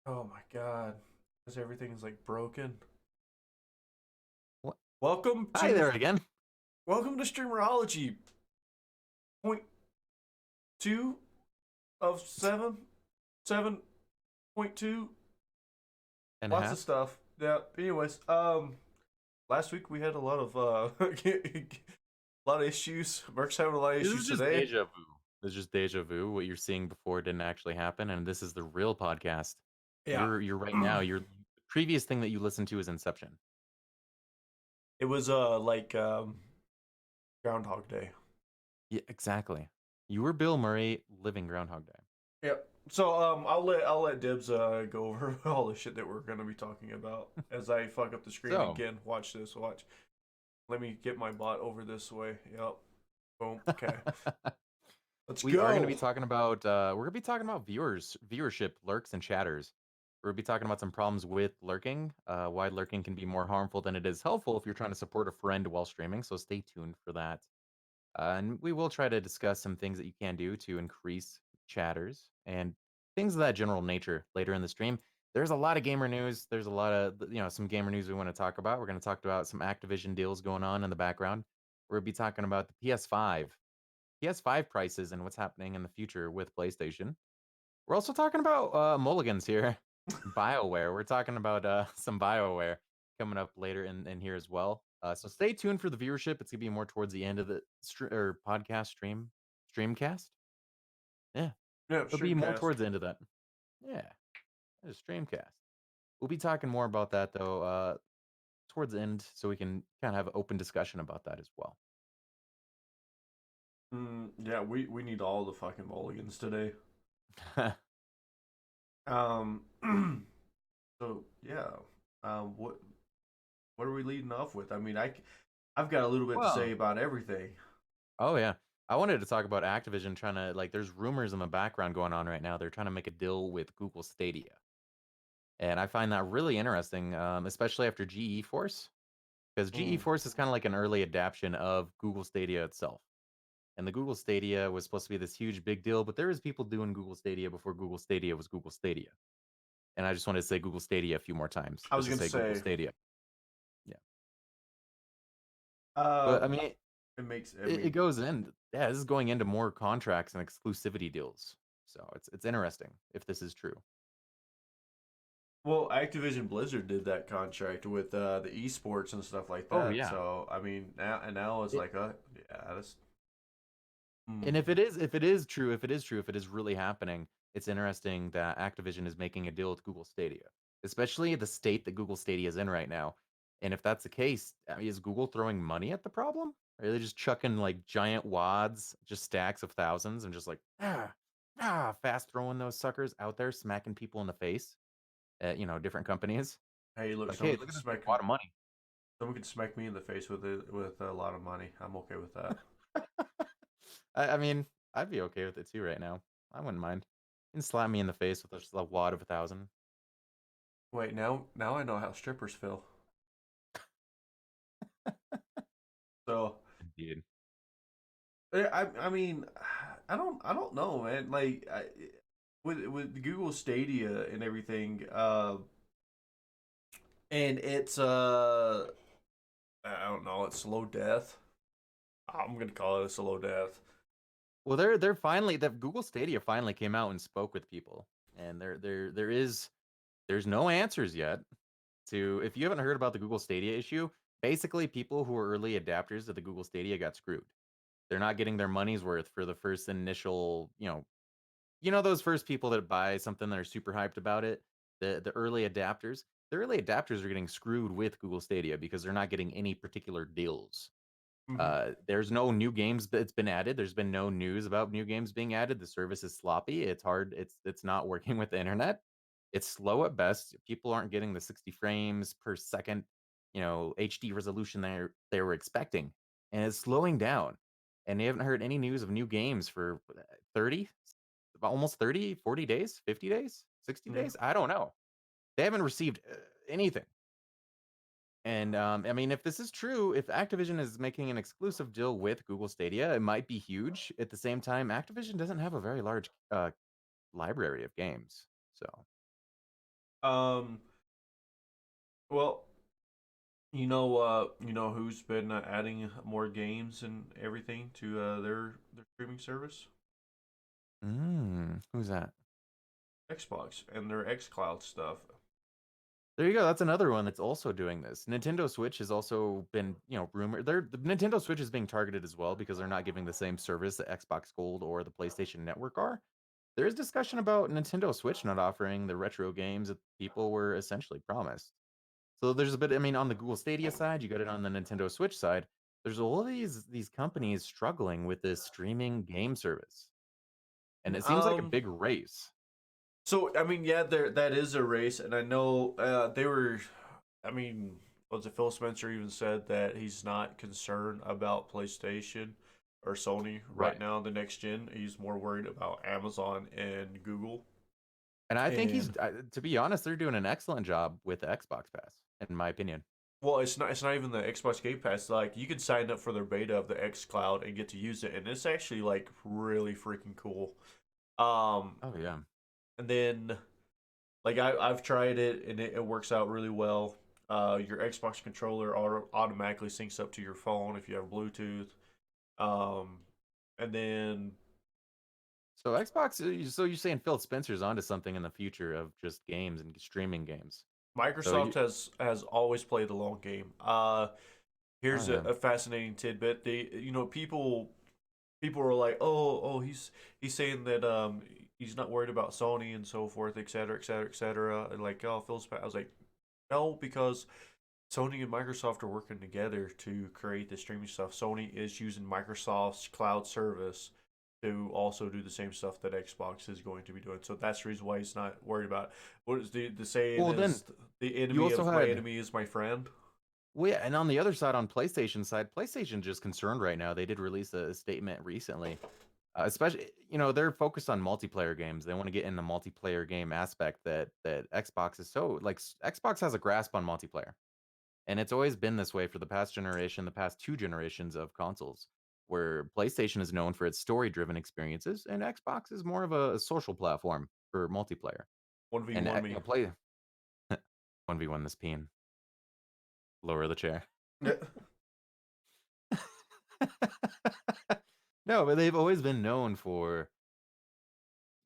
Oh my god. Because everything is like broken. What? Welcome Hi to there again. welcome to Streamerology. .2 of 7.2. And a Lots of half. stuff. Yeah. Anyways, last week we had a lot of a lot of issues. Merc's having a lot of This is issues just today. deja vu. This is just deja vu. What you're seeing before didn't actually happen, and this is the real podcast. Yeah. You're right now. You're the previous thing that you listened to is Inception. It was like Groundhog Day. Yeah, exactly. You were Bill Murray living Groundhog Day. Yep. So I'll let Dibs go over all the shit that we're gonna be talking about as I fuck up the screen So again. Watch this. Watch. Let me get my bot over this way. Yep. Boom. Okay. Let's we are going to be go. talking about we're going to be talking about viewership, lurks, and chatters. We're going to be talking about some problems with lurking, why lurking can be more harmful than it is helpful if you're trying to support a friend while streaming. So stay tuned for that. And we will try to discuss some things that you can do to increase chatters and things of that general nature later in the stream. There's a lot of gamer news. There's a lot of, some gamer news we want to talk about. We're going to talk about some Activision deals going on in the background. We're going to be talking about the PS5 prices and what's happening in the future with PlayStation. We're also talking about mulligans here. Bioware. We're talking about some Bioware coming up later in here as well. So stay tuned for the viewership. It's gonna be more towards the end of the podcast streamcast. Yeah, Yep. it'll be more Streamcast. towards the end of that. Yeah, it's streamcast. We'll be talking more about that though towards the end, so we can kind of have an open discussion about that as well. Yeah. We need all the fucking mulligans today. Um. So yeah. What are we leading off with? I mean, I've got a little bit to say Well, about everything. oh yeah. I wanted to talk about Activision trying to like there's rumors in the background going on right now. They're trying to make a deal with Google Stadia. And I find that really interesting, especially after GE Force, because GE Mm. Force is kind of like an early adaptation of Google Stadia itself. And the Google Stadia was supposed to be this huge big deal, but there was people doing Google Stadia before Google Stadia was Google Stadia. And I just wanted to say Google Stadia a few more times, I was just to gonna say Google say. Stadia. Yeah. But I Um. mean, it, It makes. I it mean. goes in. Yeah, this is going into more contracts and exclusivity deals. So it's interesting if this is true. Well, Activision Blizzard did that contract with the esports and stuff like Oh that. yeah. So I mean, now it's It, like, yeah, that's. and Hmm. if it is really happening, it's interesting that Activision is making a deal with Google Stadia, especially the state that Google Stadia is in right now. And if that's the case, I mean, is Google throwing money at the problem? Or are they just chucking like giant wads, just stacks of thousands, and just like fast throwing those suckers out there, smacking people in the face at different companies? Hey, look, Like, hey, look at this big wad of money. someone could smack me in the face with it with a lot of money. I'm okay with that. I mean, I'd be okay with it too right now. I wouldn't mind. You can slap me in the face with just a wad of 1,000. Wait, now I know how strippers feel. So Indeed. I mean, I don't know, man. Like with Google Stadia and everything, and it's I don't know, it's slow death. I'm gonna call it a slow death. Well, they're finally that Google Stadia finally came out and spoke with people, and there's no answers yet to if you haven't heard about the Google Stadia issue. Basically, people who are early adapters of the Google Stadia got screwed. They're not getting their money's worth for the first initial, those first people that buy something that are super hyped about it, the early adapters. The early adapters are getting screwed with Google Stadia because they're not getting any particular deals. Hmm. There's no new games that's been added. There's been no news about new games being added. The service is sloppy. It's hard. It's not working with the internet. It's slow at best. People aren't getting the 60 frames per second, HD resolution they were expecting, and it's slowing down. And they haven't heard any news of new games for 30, almost 30, 40 days, 50 days, 60 Yeah. days. I don't know. They haven't received anything. And I mean, if this is true, if Activision is making an exclusive deal with Google Stadia, it might be huge. At the same time, Activision doesn't have a very large library of games. So Um, well, you know who's been adding more games and everything to their streaming service? Who's that? Xbox and their XCloud stuff. There you go. That's another one that's also doing this. Nintendo Switch has also been, rumored. The Nintendo Switch is being targeted as well because they're not giving the same service that Xbox Gold or the PlayStation Network are. There is discussion about Nintendo Switch not offering the retro games that people were essentially promised. So there's a bit. I mean, on the Google Stadia side, you got it on the Nintendo Switch side. There's all these companies struggling with this streaming game service, and it seems like a Um, big race. so I mean, yeah, there that is a race, and I know they were. I mean, was it Phil Spencer even said that he's not concerned about PlayStation or Sony right Right. now, the next gen. He's more worried about Amazon and Google. And I think And to be honest, they're doing an excellent job with the Xbox Pass, in my opinion. well, it's not even the Xbox Game Pass. Like you can sign up for their beta of the X Cloud and get to use it, and it's actually like really freaking cool. Um, Oh yeah. and then like I've tried it and it works out really well. Your Xbox controller automatically syncs up to your phone if you have Bluetooth. Um, and then So Xbox, so you're saying Phil Spencer's onto something in the future of just games and streaming games. So Microsoft has always played the long game. oh Here's yeah. a fascinating tidbit. People were like, oh, he's saying that he's not worried about Sony and so forth, et cetera, et cetera, et cetera. And like, oh, Phil Spencer. I was like, no, because Sony and Microsoft are working together to create the streaming stuff. Sony is using Microsoft's cloud service to also do the same stuff that Xbox is going to be doing. So that's the reason why he's not worried about it. What is the saying Well then is the you enemy also of my had enemy is my friend. well, yeah, and on the other side, on PlayStation side, PlayStation just concerned right now. They did release a statement recently. Especially, they're focused on multiplayer games. They want to get in the multiplayer game aspect that Xbox is so like Xbox has a grasp on multiplayer. And it's always been this way for the past generation, the past two generations of consoles, where PlayStation is known for its story-driven experiences, and Xbox is more of a social platform for multiplayer. One v And one me. play 1v1 this peen. Lower the chair. No, but they've always been known for,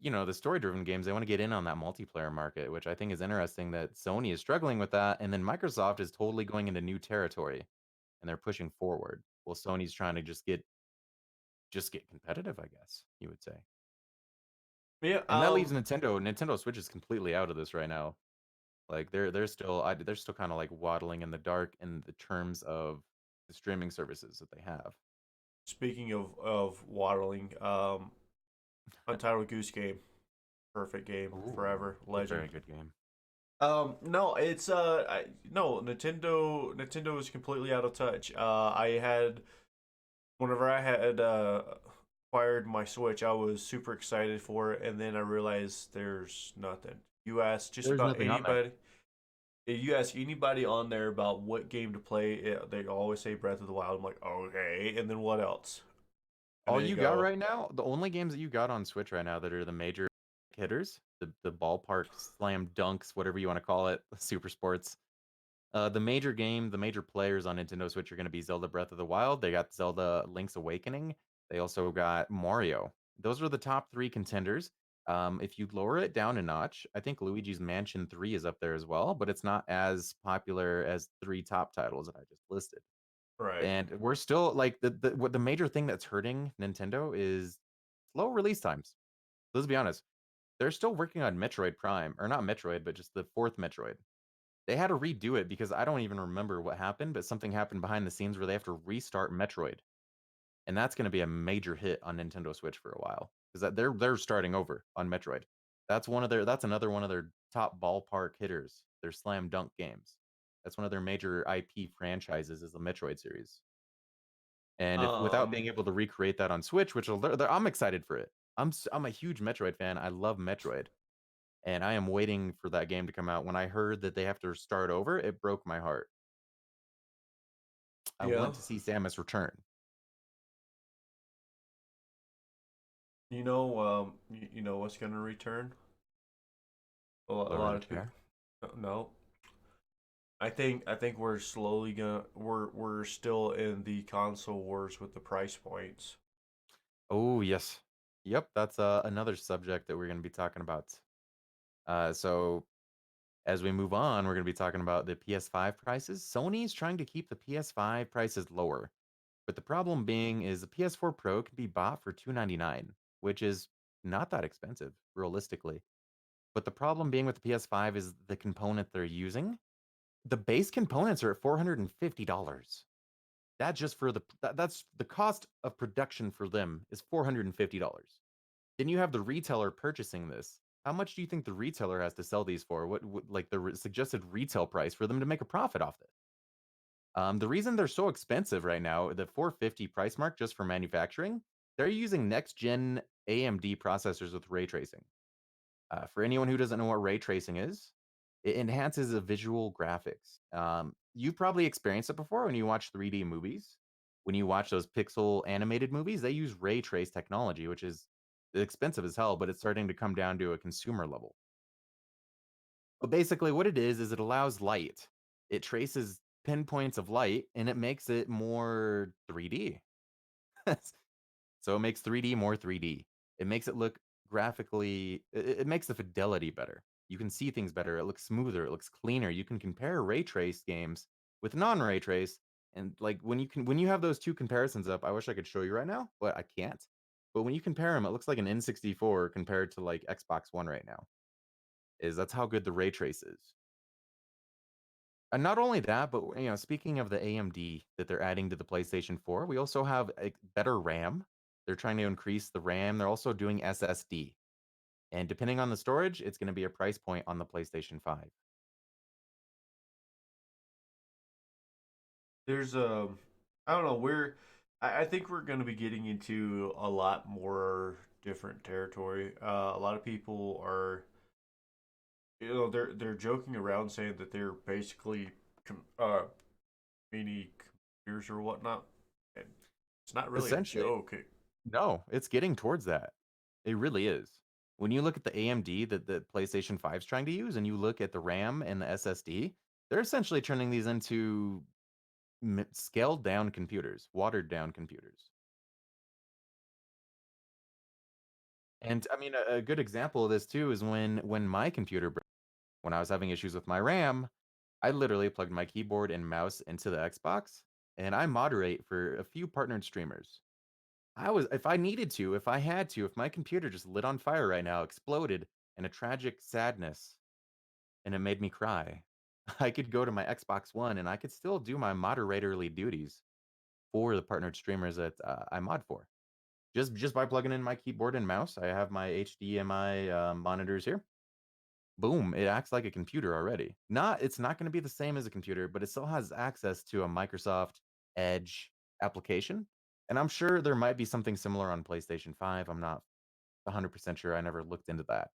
the story-driven games. They want to get in on that multiplayer market, which I think is interesting that Sony is struggling with that, and then Microsoft is totally going into new territory, and they're pushing forward. Well, Sony's trying to just get competitive, I guess you would say. Yeah. And that leaves Nintendo. Nintendo Switch is completely out of this right now. Like they're still kind of like waddling in the dark in the terms of the streaming services that they have. Speaking of waddling, Untitled Goose Game, perfect game, Ooh, forever it's a very legend. good game. No, it's no Nintendo is completely out of touch. I had whenever I had acquired my Switch, I was super excited for it, and then I realized there's nothing. You ask just There's about nothing on there. anybody. If you ask anybody on there about what game to play, they always say Breath of the Wild. I'm like, okay, and then what else? And All then you you got go, right now, the only games that you got on Switch right now that are the major hitters, the ballpark slam dunks, whatever you want to call it, super sports. The major players on Nintendo Switch are going to be Zelda Breath of the Wild. They got Zelda Link's Awakening. They also got Mario. Those are the top three contenders. If you lower it down a notch, I think Luigi's Mansion 3 is up there as well, but it's not as popular as three top titles that I just listed. right. And we're still like the major thing that's hurting Nintendo is slow release times. Let's be honest. They're still working on Metroid Prime, or not Metroid, but just the fourth Metroid. They had to redo it because I don't even remember what happened, but something happened behind the scenes where they have to restart Metroid, and that's going to be a major hit on Nintendo Switch for a while because they're starting over on Metroid. That's another one of their top ballpark hitters. Their slam dunk games. That's one of their major IP franchises is the Metroid series. And if without Um, being able to recreate that on Switch, I'm excited for it. I'm a huge Metroid fan. I love Metroid, and I am waiting for that game to come out. When I heard that they have to start over, it broke my heart. I yeah. want to see Samus return. You know what's gonna return? A lot Lower the of people. chair. No, I think we're slowly gonna we're still in the console wars with the price points. Oh, yes. Yep, that's another subject that we're going to be talking about. So as we move on, we're going to be talking about the PS5 prices. Sony's trying to keep the PS5 prices lower, but the problem being is the PS4 Pro can be bought for $299, which is not that expensive, realistically. But the problem being with the PS5 is the component they're using. The base components are at $450. That just for that's the cost of production for them is $450. Then you have the retailer purchasing this. How much do you think the retailer has to sell these for? What like the suggested retail price for them to make a profit off this? The reason they're so expensive right now, the 450 price mark just for manufacturing, they're using next gen AMD processors with ray tracing. For anyone who doesn't know what ray tracing is, it enhances the visual graphics. You've probably experienced it before when you watch 3D movies. When you watch those pixel animated movies, they use ray trace technology, which is expensive as hell, but it's starting to come down to a consumer level. But basically, what it is it allows light. It traces pinpoints of light and it makes it more 3D. So it makes 3D more 3D. It makes it look graphically, it makes the fidelity better. You can see things better. It looks smoother. It looks cleaner. You can compare ray trace games with non-ray trace, and like when you have those two comparisons up, I wish I could show you right now, but I can't. But when you compare them, it looks like an N64 compared to like Xbox One right now. That's how good the ray trace is. And not only that, but speaking of the AMD that they're adding to the PlayStation 4, we also have a better RAM. They're trying to increase the RAM. They're also doing SSD. And depending on the storage, it's going to be a price point on the PlayStation 5. There's I don't know, I think we're gonna be getting into a lot more different territory. A lot of people are, they're joking around saying that they're basically mini computers or whatnot. And it's not really a Essentially, joke. no, it's getting towards that. It really is. When you look at the AMD that the PlayStation 5 is trying to use, and you look at the RAM and the SSD, they're essentially turning these into scaled down computers, watered down computers. And I mean, a good example of this too is when my computer broke, when I was having issues with my RAM, I literally plugged my keyboard and mouse into the Xbox, and I moderate for a few partnered streamers. If I needed to, if I had to, if my computer just lit on fire right now, exploded in a tragic sadness, and it made me cry, I could go to my Xbox One and I could still do my moderatorly duties for the partnered streamers that I mod for. Just by plugging in my keyboard and mouse, I have my HDMI monitors here. Boom, it acts like a computer already. It's not going to be the same as a computer, but it still has access to a Microsoft Edge application. And I'm sure there might be something similar on PlayStation 5. I'm not 100% sure. I never looked into that.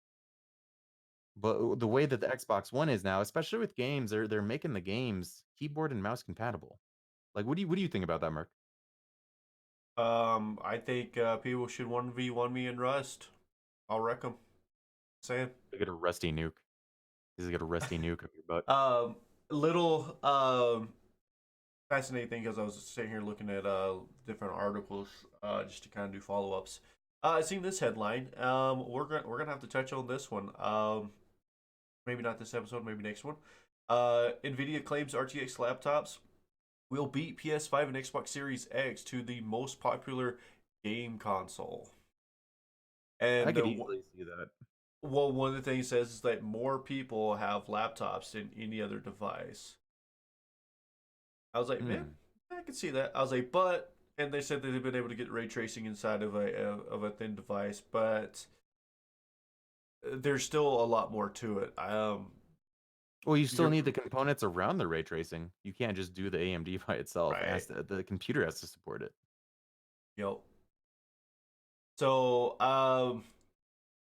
But the way that the Xbox One is now, especially with games, they're making the games keyboard and mouse compatible. Like, what do you think about that, Mark? I think people should 1v1 me in Rust. I'll wreck them. Saying. Look at a rusty nuke. He's got a rusty nuke up your butt. um, little fascinating thing because I was sitting here looking at different articles just to kind of do follow ups. I seen this headline. We're gonna have to touch on this one. Maybe not this episode, maybe next one. Nvidia claims RTX laptops will beat PS5 and Xbox Series X to the most popular game console. I And could easily see that. well, one of the things it says is that more people have laptops than any other device. I was like, man, Hmm. I can see that. I was like, but, and they said that they've been able to get ray tracing inside of a thin device, but there's still a lot more to it. Well, you still You're need the components around the ray tracing. You can't just do the AMD by itself. It right. has to, the computer has to support it. Yep. So,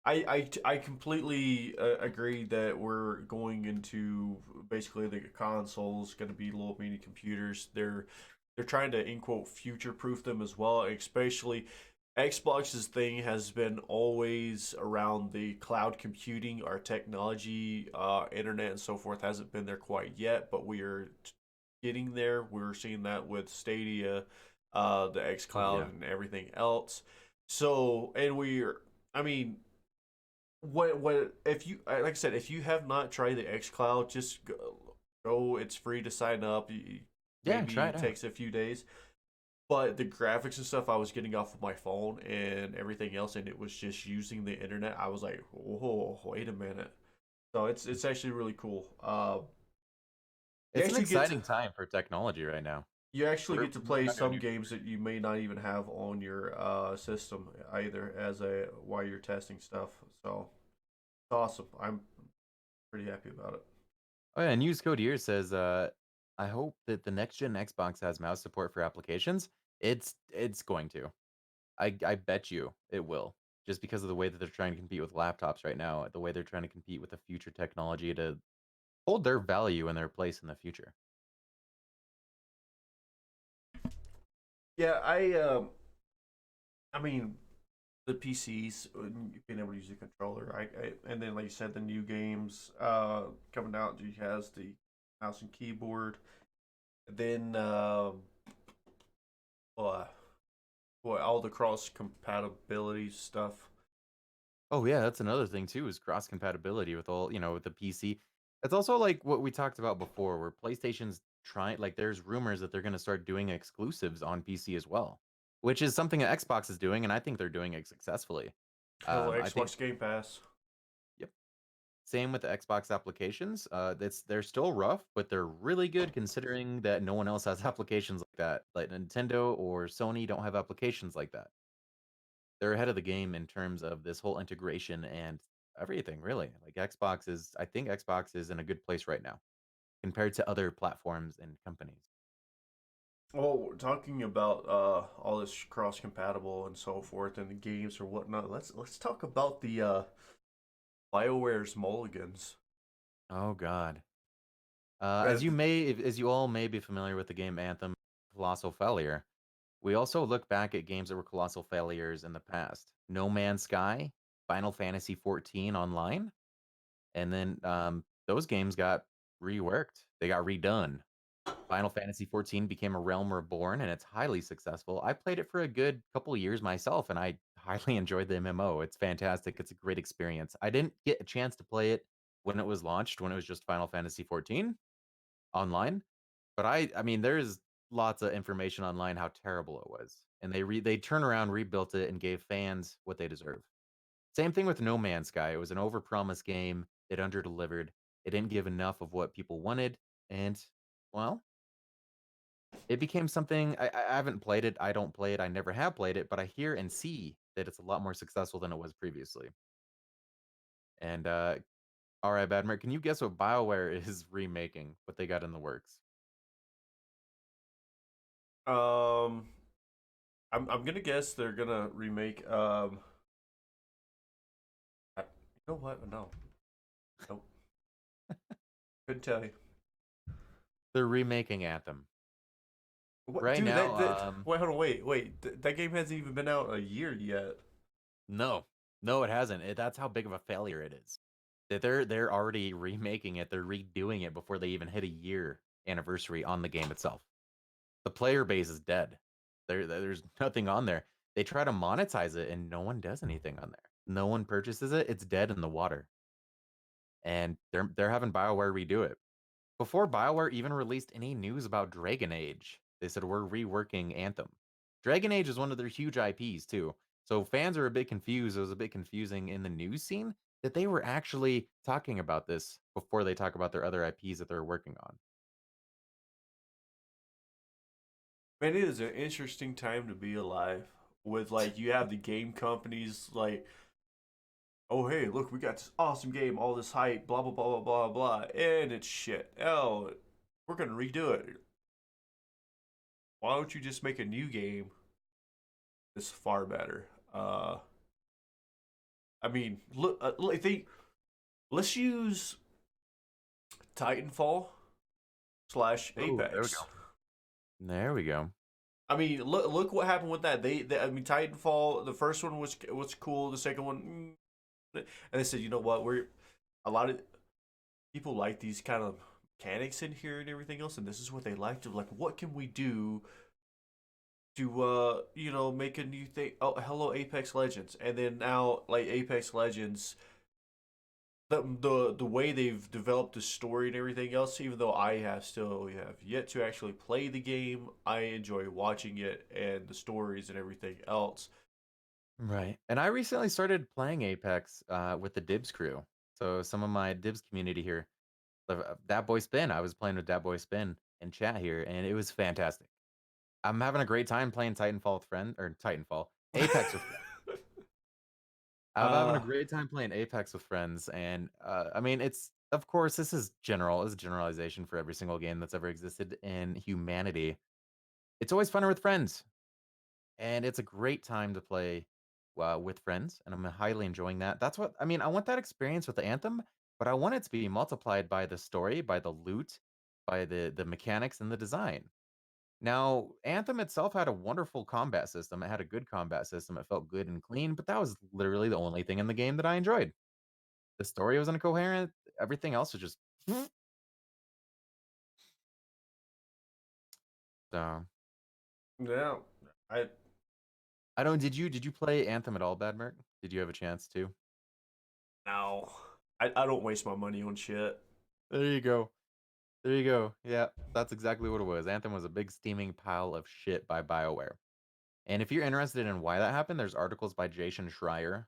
I completely agree that we're going into basically the consoles going to be little mini computers. They're trying to in quote future proof them as well, especially Xbox's thing has been always around the cloud computing, our technology, internet, and so forth hasn't been there quite yet, but we are getting there. We're seeing that with Stadia, the Oh xCloud, yeah. and everything else. So, and we're, I mean, what if you like I said, if you have not tried the xCloud, just go. It's free to sign up. Yeah, Maybe try it it out. takes a few days, but the graphics and stuff I was getting off of my phone and everything else, and it was just using the internet. I was like, whoa, wait a minute. So it's actually really cool. You It's an actually get to exciting time for technology right now. you actually get to We're play not in a some new games period. that you may not even have on your system either as a while you're testing stuff. So it's awesome. I'm pretty happy about it. Oh yeah, News Code here says, I hope that the next gen Xbox has mouse support for applications. It's going to. I bet you it will. Just because of the way that they're trying to compete with laptops right now, the way they're trying to compete with the future technology to hold their value and their place in the future. Yeah, I mean the PCs being able to use the controller. And then like you said, the new games coming out. He has the mouse and keyboard. Then uh, boy, all the cross compatibility stuff. Oh yeah, that's another thing too, is cross compatibility with all, with the PC. It's also like what we talked about before, where PlayStation's trying, like there's rumors that they're going to start doing exclusives on PC as well, which is something that Xbox is doing, and I think they're doing it successfully. Hell, I think, Xbox Game Pass. yep. Same with the Xbox applications. They're still rough, but they're really good considering that no one else has applications like that. Like Nintendo or Sony don't have applications like that. They're ahead of the game in terms of this whole integration and everything, really. Like I think Xbox is in a good place right now compared to other platforms and companies. Well, talking about all this cross compatible and so forth, and the games or whatnot. Let's talk about the Bioware's Mulligans. Oh God. Man, As you all may be familiar with the game Anthem, colossal failure. We also look back at games that were colossal failures in the past. No Man's Sky, Final Fantasy 14 online, and then those games got reworked. They got redone. Final Fantasy 14 became a Realm Reborn, and it's highly successful. I played it for a good couple of years myself, and I highly enjoyed the MMO. It's fantastic. It's a great experience. I didn't get a chance to play it when it was launched, when it was just Final Fantasy 14 online, but I mean, there's lots of information online how terrible it was, and they turn around, rebuilt it, and gave fans what they deserve. Same thing with No Man's Sky. It was an overpromised game. It underdelivered. It didn't give enough of what people wanted, and well, it became something. I haven't played it. I don't play it. I never have played it, but I hear and see that it's a lot more successful than it was previously. And all right, Badmer, can you guess what Bioware is remaking? What they got in the works? um, I'm gonna guess they're gonna remake. You know what? No, nope. Couldn't tell you. They're remaking Anthem. What, Right dude? now, Wait, hold on, wait. That game hasn't even been out a year yet. no, no, it hasn't. That's how big of a failure it is. That they're already remaking it. They're redoing it before they even hit a year anniversary on the game itself. The player base is dead. There's nothing on there. They try to monetize it, and no one does anything on there. No one purchases it. It's dead in the water, and they're having Bioware redo it. Before Bioware even released any news about Dragon Age, they said we're reworking Anthem. Dragon Age is one of their huge IPs too. So fans are a bit confused. It was a bit confusing in the news scene that they were actually talking about this before they talk about their other IPs that they're working on. Man, it is an interesting time to be alive. With like, you have the game companies like, oh hey, look, we got this awesome game, all this hype, blah blah blah blah blah blah, and it's shit. Oh, we're gonna redo it. Why don't you just make a new game that's far better? I mean, look, let's use Titanfall slash Oh, there we go. Apex. There we go. I mean, look what happened with that. I mean, Titanfall. The first one was cool. The second one, and they said, you know what? We're a lot of people like these kind of mechanics in here and everything else, and this is what they liked. Like, what can we do to make a new thing? Oh, hello, Apex Legends, and then now like Apex Legends. The way they've developed the story and everything else, even though I have yet to actually play the game, I enjoy watching it and the stories and everything else. Right. And I recently started playing Apex with the Dibs crew. So some of my Dibs community here, that boy Spin, I was playing with that boy Spin in chat here, and it was fantastic. I'm having a great time playing Titanfall with friends, or Titanfall, Apex with friends. I'm having a uh, great time playing Apex with friends, and I mean, it's of course this is general, is a generalization for every single game that's ever existed in humanity. It's always funner with friends, and it's a great time to play with friends, and I'm highly enjoying that. That's what I mean. I want that experience with the Anthem, but I want it to be multiplied by the story, by the loot, by the mechanics and the design. Now, Anthem itself had a wonderful combat system. It had a good combat system. It felt good and clean, but that was literally the only thing in the game that I enjoyed. The story wasn't coherent. Everything else was just so. yeah, I I don't. Did you play Anthem at all, Badmerk? Did you have a chance to? now I don't waste my money on shit. There you go. There you go. Yeah, that's exactly what it was. Anthem was a big steaming pile of shit by BioWare. And if you're interested in why that happened, there's articles by Jason Schreier.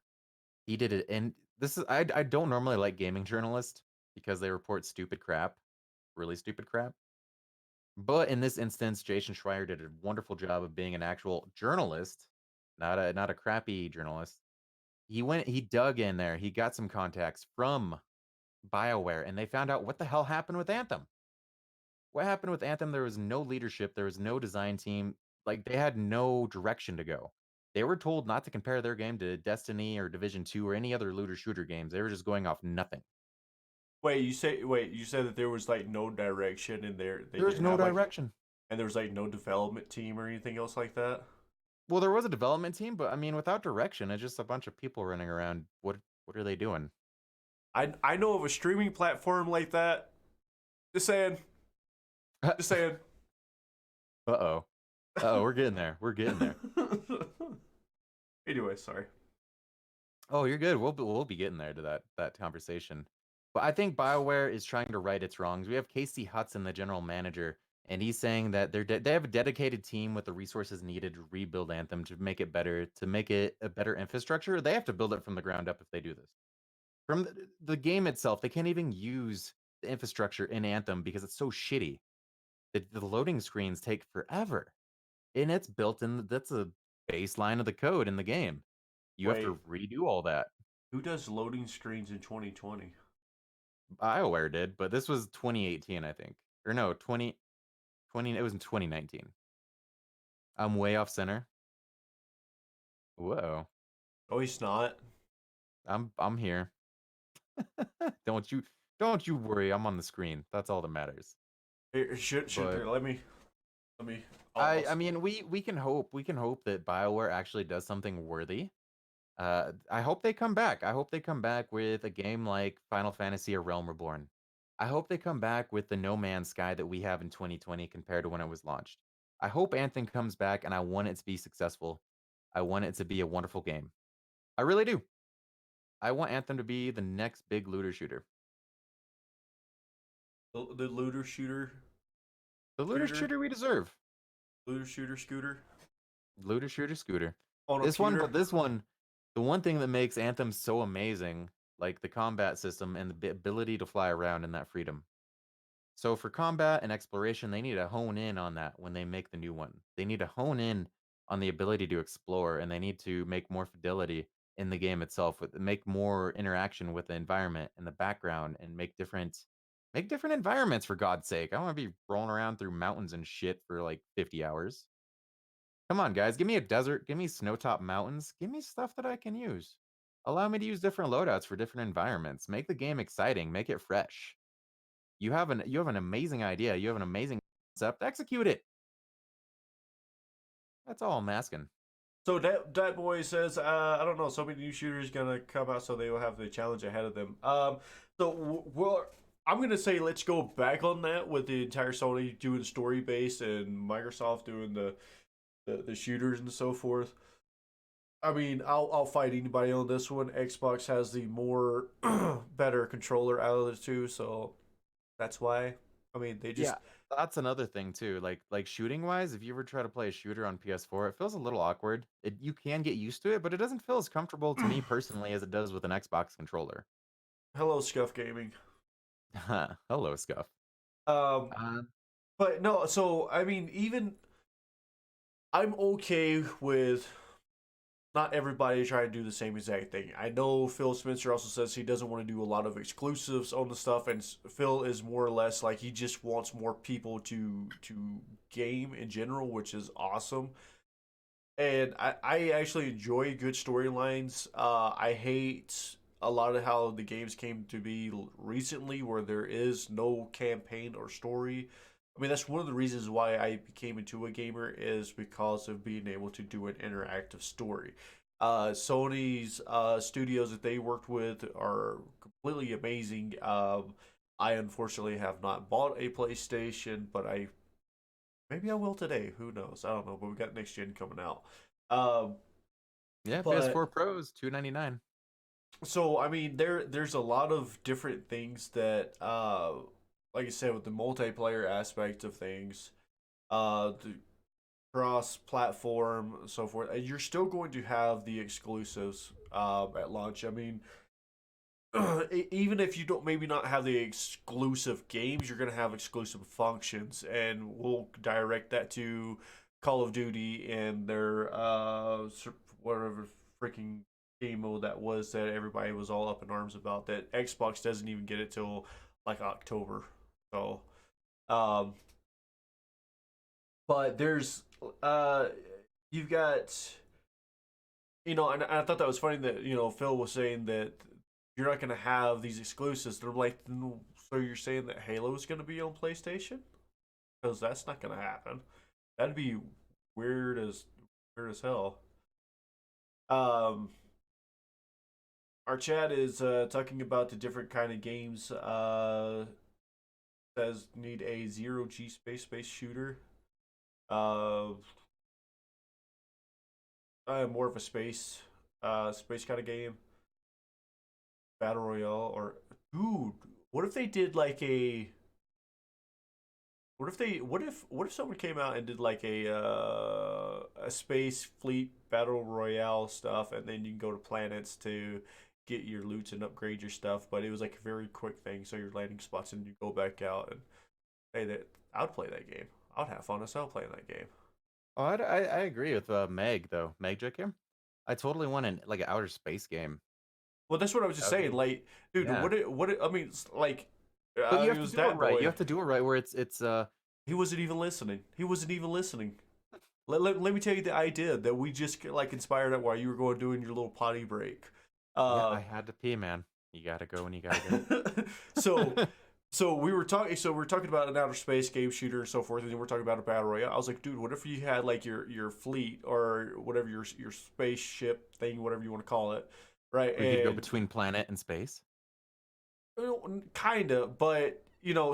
He did it, and this is I don't normally like gaming journalists because they report stupid crap, really stupid crap. But in this instance, Jason Schreier did a wonderful job of being an actual journalist, not a crappy journalist. He dug in there. He got some contacts from BioWare, and they found out what the hell happened with Anthem. What happened with Anthem? There was no leadership, there was no design team. Like they had no direction to go. They were told not to compare their game to Destiny or Division 2 or any other looter shooter games. They were just going off nothing. Wait, you said that there was like no direction in there. They There's didn't no have like, direction. and there was like no development team or anything else like that. Well, there was a development team, but I mean, without direction, it's just a bunch of people running around. What are they doing? I know of a streaming platform like that. Just saying, just saying. Uh-oh. Uh-oh, we're getting there. We're getting there. Anyway, sorry. Oh, you're good. We'll be getting there to that conversation. But I think BioWare is trying to right its wrongs. We have Casey Hudson, the general manager, and he's saying that they have a dedicated team with the resources needed to rebuild Anthem to make it better, to make it a better infrastructure. They have to build it from the ground up if they do this. From the game itself, they can't even use the infrastructure in Anthem because it's so shitty. The loading screens take forever, and it's built in. That's a baseline of the code in the game. You have Wait, to redo all that. who does loading screens in 2020? BioWare did, but this was 2018, I think. Or no, 2020, it was in 2019. I'm way off center. Whoa. Oh, he's not. I'm here. don't you don't you worry, I'm on the screen. That's all that matters. Here, should But here, let me. I mean we can hope that BioWare actually does something worthy. I hope they come back. I hope they come back with a game like Final Fantasy or Realm Reborn. I hope they come back with the No Man's Sky that we have in 2020 compared to when it was launched. I hope Anthem comes back, and I want it to be successful. I want it to be a wonderful game. I really do. I want Anthem to be the next big looter shooter. the looter shooter The looter scooter, shooter we deserve. looter shooter scooter Looter shooter scooter. on a This one, computer. but this one, the one thing that makes Anthem so amazing, like the combat system and the ability to fly around in that freedom. So for combat and exploration, they need to hone in on that when they make the new one. They need to hone in on the ability to explore, and they need to make more fidelity in the game itself, with make more interaction with the environment and the background, and make different environments for God's sake. I don't want to be rolling around through mountains and shit for like 50 hours. Come on, guys, give me a desert, give me snowtop mountains, give me stuff that I can use. Allow me to use different loadouts for different environments. Make the game exciting, make it fresh. You have an amazing idea. You have an amazing concept. Execute it. That's all I'm asking. So that boy says, I don't know, so many new shooters gonna come out, so they will have the challenge ahead of them. Well, I'm gonna say let's go back on that with the entire Sony doing story based and Microsoft doing the shooters and so forth. I mean, I'll fight anybody on this one. Xbox has the more better controller out of the two, so that's why. I mean, they just Yeah, that's another thing too. Like shooting wise, if you ever try to play a shooter on PS4, it feels a little awkward. You can get used to it, but it doesn't feel as comfortable to me personally as it does with an Xbox controller. hello Scuff Gaming. Hello, Scuff. Um, Uh, but no, so I mean, even I'm okay with not everybody trying to do the same exact thing. I know Phil Spencer also says he doesn't want to do a lot of exclusives on the stuff, and Phil is more or less like he just wants more people to game in general, which is awesome. And I actually enjoy good storylines. I hate a lot of how the games came to be recently, where there is no campaign or story. I mean, that's one of the reasons why I became into a gamer is because of being able to do an interactive story. Sony's studios that they worked with are completely amazing. I unfortunately have not bought a PlayStation, but maybe I will today. Who knows? I don't know. But we got next gen coming out. Um, yeah, but PS4 Pros, $299. so I mean, there's a lot of different things that, like I said, with the multiplayer aspect of things, the cross platform, and so forth. And you're still going to have the exclusives at launch. I mean, even if you don't maybe not have the exclusive games, you're gonna have exclusive functions, and we'll direct that to Call of Duty and their whatever freaking game mode that was that everybody was all up in arms about. That Xbox doesn't even get it till like October. So, um, but there's uh, you've got and I thought that was funny that Phil was saying that you're not going to have these exclusives. They're like, so you're saying that Halo is going to be on PlayStation? Because that's not going to happen. That'd be weird as weird as hell. Um, our chat is talking about the different kind of games. Says need a zero G space shooter. Uh, more of a space kind of game. Battle Royale or dude, what if they did like a what if someone came out and did like a space fleet battle royale stuff, and then you can go to planets to get your loots and upgrade your stuff, but it was like a very quick thing, so your landing spots and you go back out and hey, that I'd play that game. I'd have fun as hell playing that game. Oh, I agree with Meg though. Meg Jackim. I totally want an outer space game. Well, that's what I was just That would saying. be Like, dude, yeah. I mean, like, But you it have to was do it that right. You boy. have to do it right where it's. He wasn't even listening. He wasn't even listening. Let me tell you the idea that we just like inspired at while you were going doing your little potty break. Yeah, Uh, I had to pee, man. You gotta go when you gotta so go. so we were talking about an outer space game shooter and so forth, and then we're talking about a battle royale. I was like, dude, what if you had like your fleet or whatever your spaceship thing, whatever you want to call it, right? We could go And between planet and space. kinda, but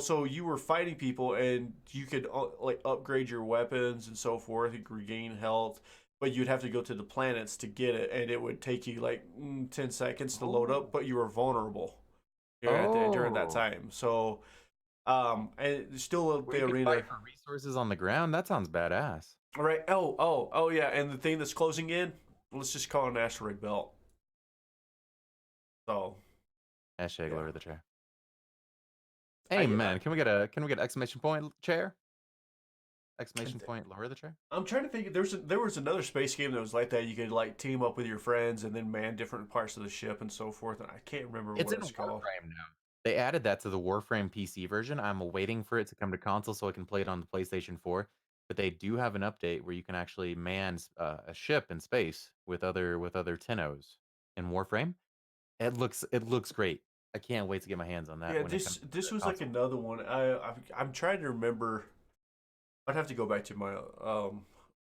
so you were fighting people, and you could like upgrade your weapons and so forth, and regain health. But you'd have to go to the planets to get it, and it would take you like 10 seconds to load up. Oh. But you were vulnerable during that Oh. time. So, and still Where the you could arena, fight for resources on the ground? That sounds badass. right? Oh, yeah. And the thing that's closing in, let's just call it an asteroid belt. So, Hashtag yeah. lower the chair. I Amen. Can we get exclamation point chair? Exclamation point lower the chair? I'm trying to think. There was another space game that was like that. You could like team up with your friends and then man different parts of the ship and so forth. And I can't remember It's what in it's called. Warframe now. They added that to the Warframe PC version. I'm waiting for it to come to console so I can play it on the PlayStation 4. But they do have an update where you can actually man a ship in space with other Tennos in Warframe. It looks great. I can't wait to get my hands on that Yeah, when it comes this to was like console. another one. I'm trying to remember. I'd have to go back to my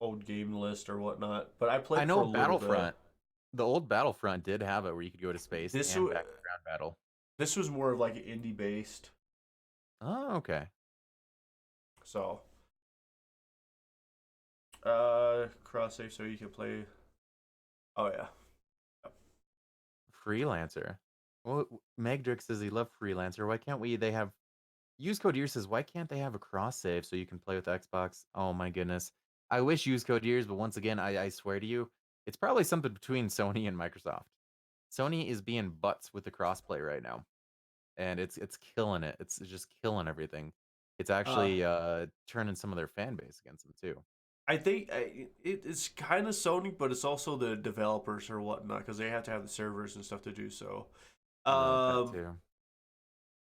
old game list or whatnot, but I I played for know a little bit. Battlefront. The old Battlefront did have it where you could go to space This and wa- back to ground battle. this was more of like an indie based, Oh, okay. so cross save so you can play. Oh yeah. Freelancer. Well, Megdrick says he loved Freelancer. Why can't we? They have Use Code Years says, why can't they have a cross save so you can play with Xbox? Oh my goodness. I wish Use Code Years, but once again, I swear to you, it's probably something between Sony and Microsoft. Sony is being butts with the crossplay right now, and it's killing it. It's just killing everything. It's Uh, actually turning some of their fan base against them too. I think it's kind of Sony, but it's also the developers or whatnot because they have to have the servers and stuff to do so. Right, that Um, too.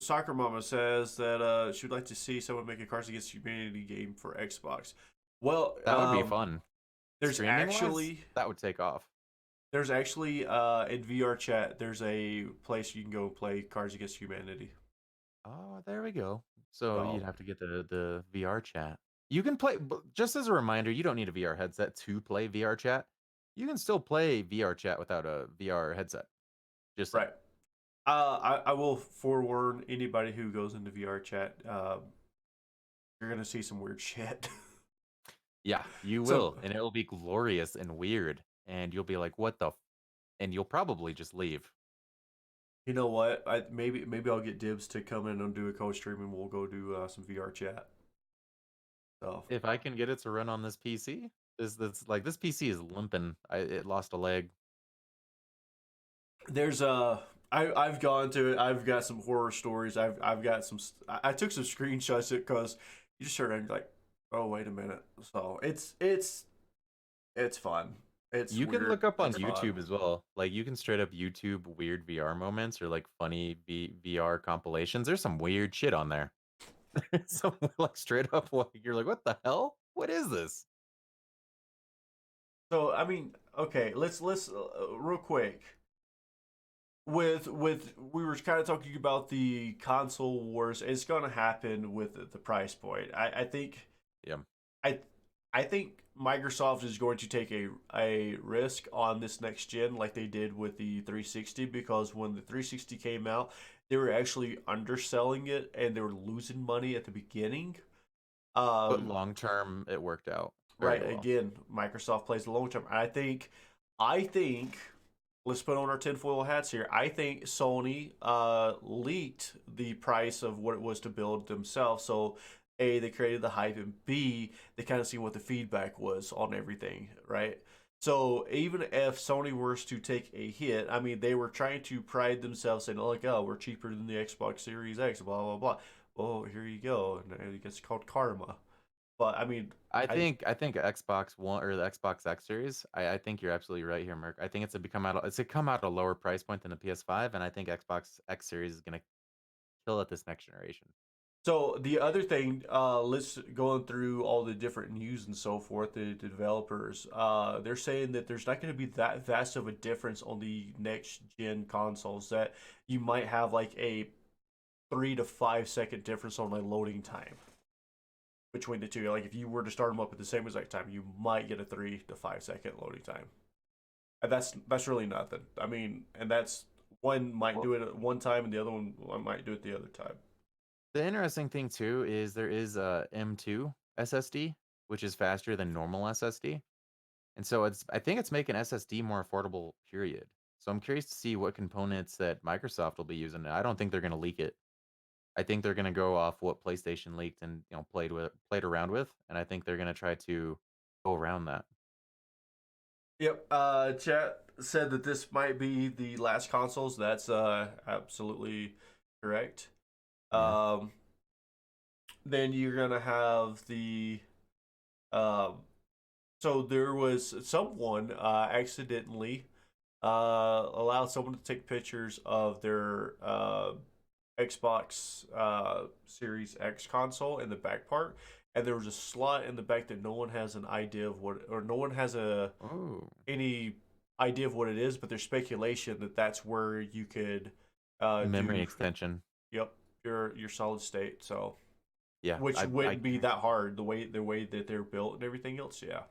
Soccer Mama says that she would like to see someone make a Cards Against Humanity game for Xbox. Well, That would be fun. there's Streaming wise, actually that would take off. in VR chat there's a place you can go play Cards Against Humanity. Oh, there we go. So you'd So have to get the VR chat. You can play, just as a reminder, you don't need a VR headset to play VR chat. You can still play VR chat without a VR headset. Just saying. right. I will forewarn anybody who goes into VR chat. You're gonna see some weird shit. Yeah, you So will. And it'll be glorious and weird. And you'll be like, what the? And you'll probably just leave. you know what? Maybe I'll get Dibs to come in and do a co-stream, and we'll go do some VR chat. So If I can get it to run on this PC, this PC is limping. It lost a leg. there's I've gone to it. I've got some horror stories. I've got some. I took some screenshots because you just start like, oh wait a minute. So it's fun. It's You can weird. look up on It's fun. YouTube as well. Like you can straight up YouTube weird VR moments or like funny VR compilations. There's some weird shit on there. Some like straight up like you're like, what the hell? What is this? So I mean, okay, let's real quick. With we were kind of talking about the console wars. It's gonna happen with the price point. I think Yeah. I I think Microsoft is going to take a risk on this next gen like they did with the 360 because when the 360 came out, they were actually underselling it and they were losing money at the beginning. But Um, long term it worked out very right, well. again, Microsoft plays the long term. I think let's put on our tinfoil hats here. I think Sony leaked the price of what it was to build themselves. So, A, they created the hype, and B, they kind of see what the feedback was on everything, right? So even if Sony was to take a hit, I mean, they were trying to pride themselves, saying, "Oh, like, oh, we're cheaper than the Xbox Series X, blah blah blah." Oh, here you go, and I guess it's called karma. But I mean, I I think Xbox One or the Xbox X series, I think you're absolutely right here, Merc. I think it's a come out at a lower price point than the PS5, and I think Xbox X series is gonna kill at this next generation. So the other thing, let's going through all the different news and so forth. The developers, they're saying that there's not going to be that vast of a difference on the next gen consoles. That you might have like a 3 to 5 second difference on the loading time between the two. Like if you were to start them up at the same exact time, you might get a 3 to 5 second loading time. And that's really nothing. I mean, and that's one might Well, do it at one time, and the other one might do it the other time. the interesting thing too is there is a M2 SSD, which is faster than normal SSD. And so I think it's making SSD more affordable, period. So I'm curious to see what components that Microsoft will be using. I don't think they're going to leak it. I think they're going to go off what PlayStation leaked and played around with, and I think they're going to try to go around that. Yep. Chat said that this might be the last consoles. That's absolutely correct. Yeah. Um, then you're gonna have the um. So there was someone accidentally allowed someone to take pictures of their Xbox Series X console in the back part, and there was a slot in the back that no one has an idea of what, or no one has a Oh, any idea of what it is, but there's speculation that that's where you could memory do extension. yep your solid state. So Yeah, which I wouldn't be that hard the way that they're built and everything else. Yeah.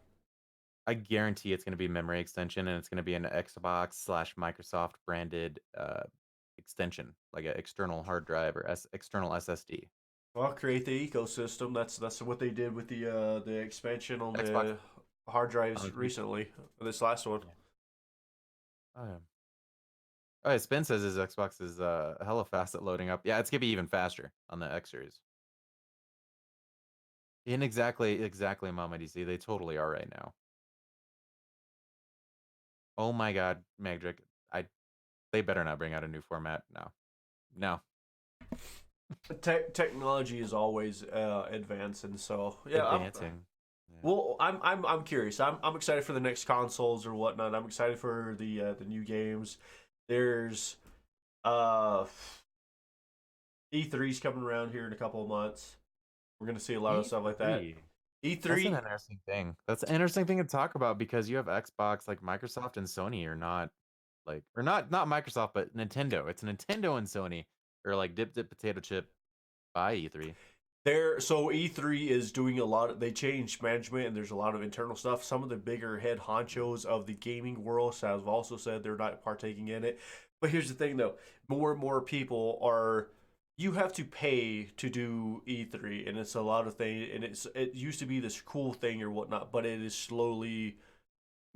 I guarantee it's going to be memory extension, and it's going to be an Xbox slash Microsoft branded extension, like an external hard drive or external SSD. Well, create the ecosystem. That's what they did with the expansion on Xbox. the hard drives On recently. This last one. Yeah. Oh, yeah. Oh, yeah, Spin says his Xbox is hella fast at loading up. Yeah, it's gonna be even faster on the X series. In exactly, Mama DC. They totally are right now. Oh my God, Magdrick. I They better not bring out a new format. No, no. Technology is always advancing, so yeah. Advancing. Yeah. Well, I'm curious. I'm excited for the next consoles or whatnot. I'm excited for the new games. There's uh E3's coming around here in a couple of months. We're gonna see a lot of stuff like that. E3. That's an E3, interesting thing. That's an interesting thing to talk about because you have Xbox, like Microsoft and Sony are not like, or not Microsoft, but Nintendo. It's Nintendo and Sony are like dip potato chip by E3. so E3 is doing a lot. They changed management, and there's a lot of internal stuff. Some of the bigger head honchos of the gaming world have also said they're not partaking in it. But here's the thing, though: more and more people are. You have to pay to do E3, and it's a lot of things. And it used to be this cool thing or whatnot, but it is slowly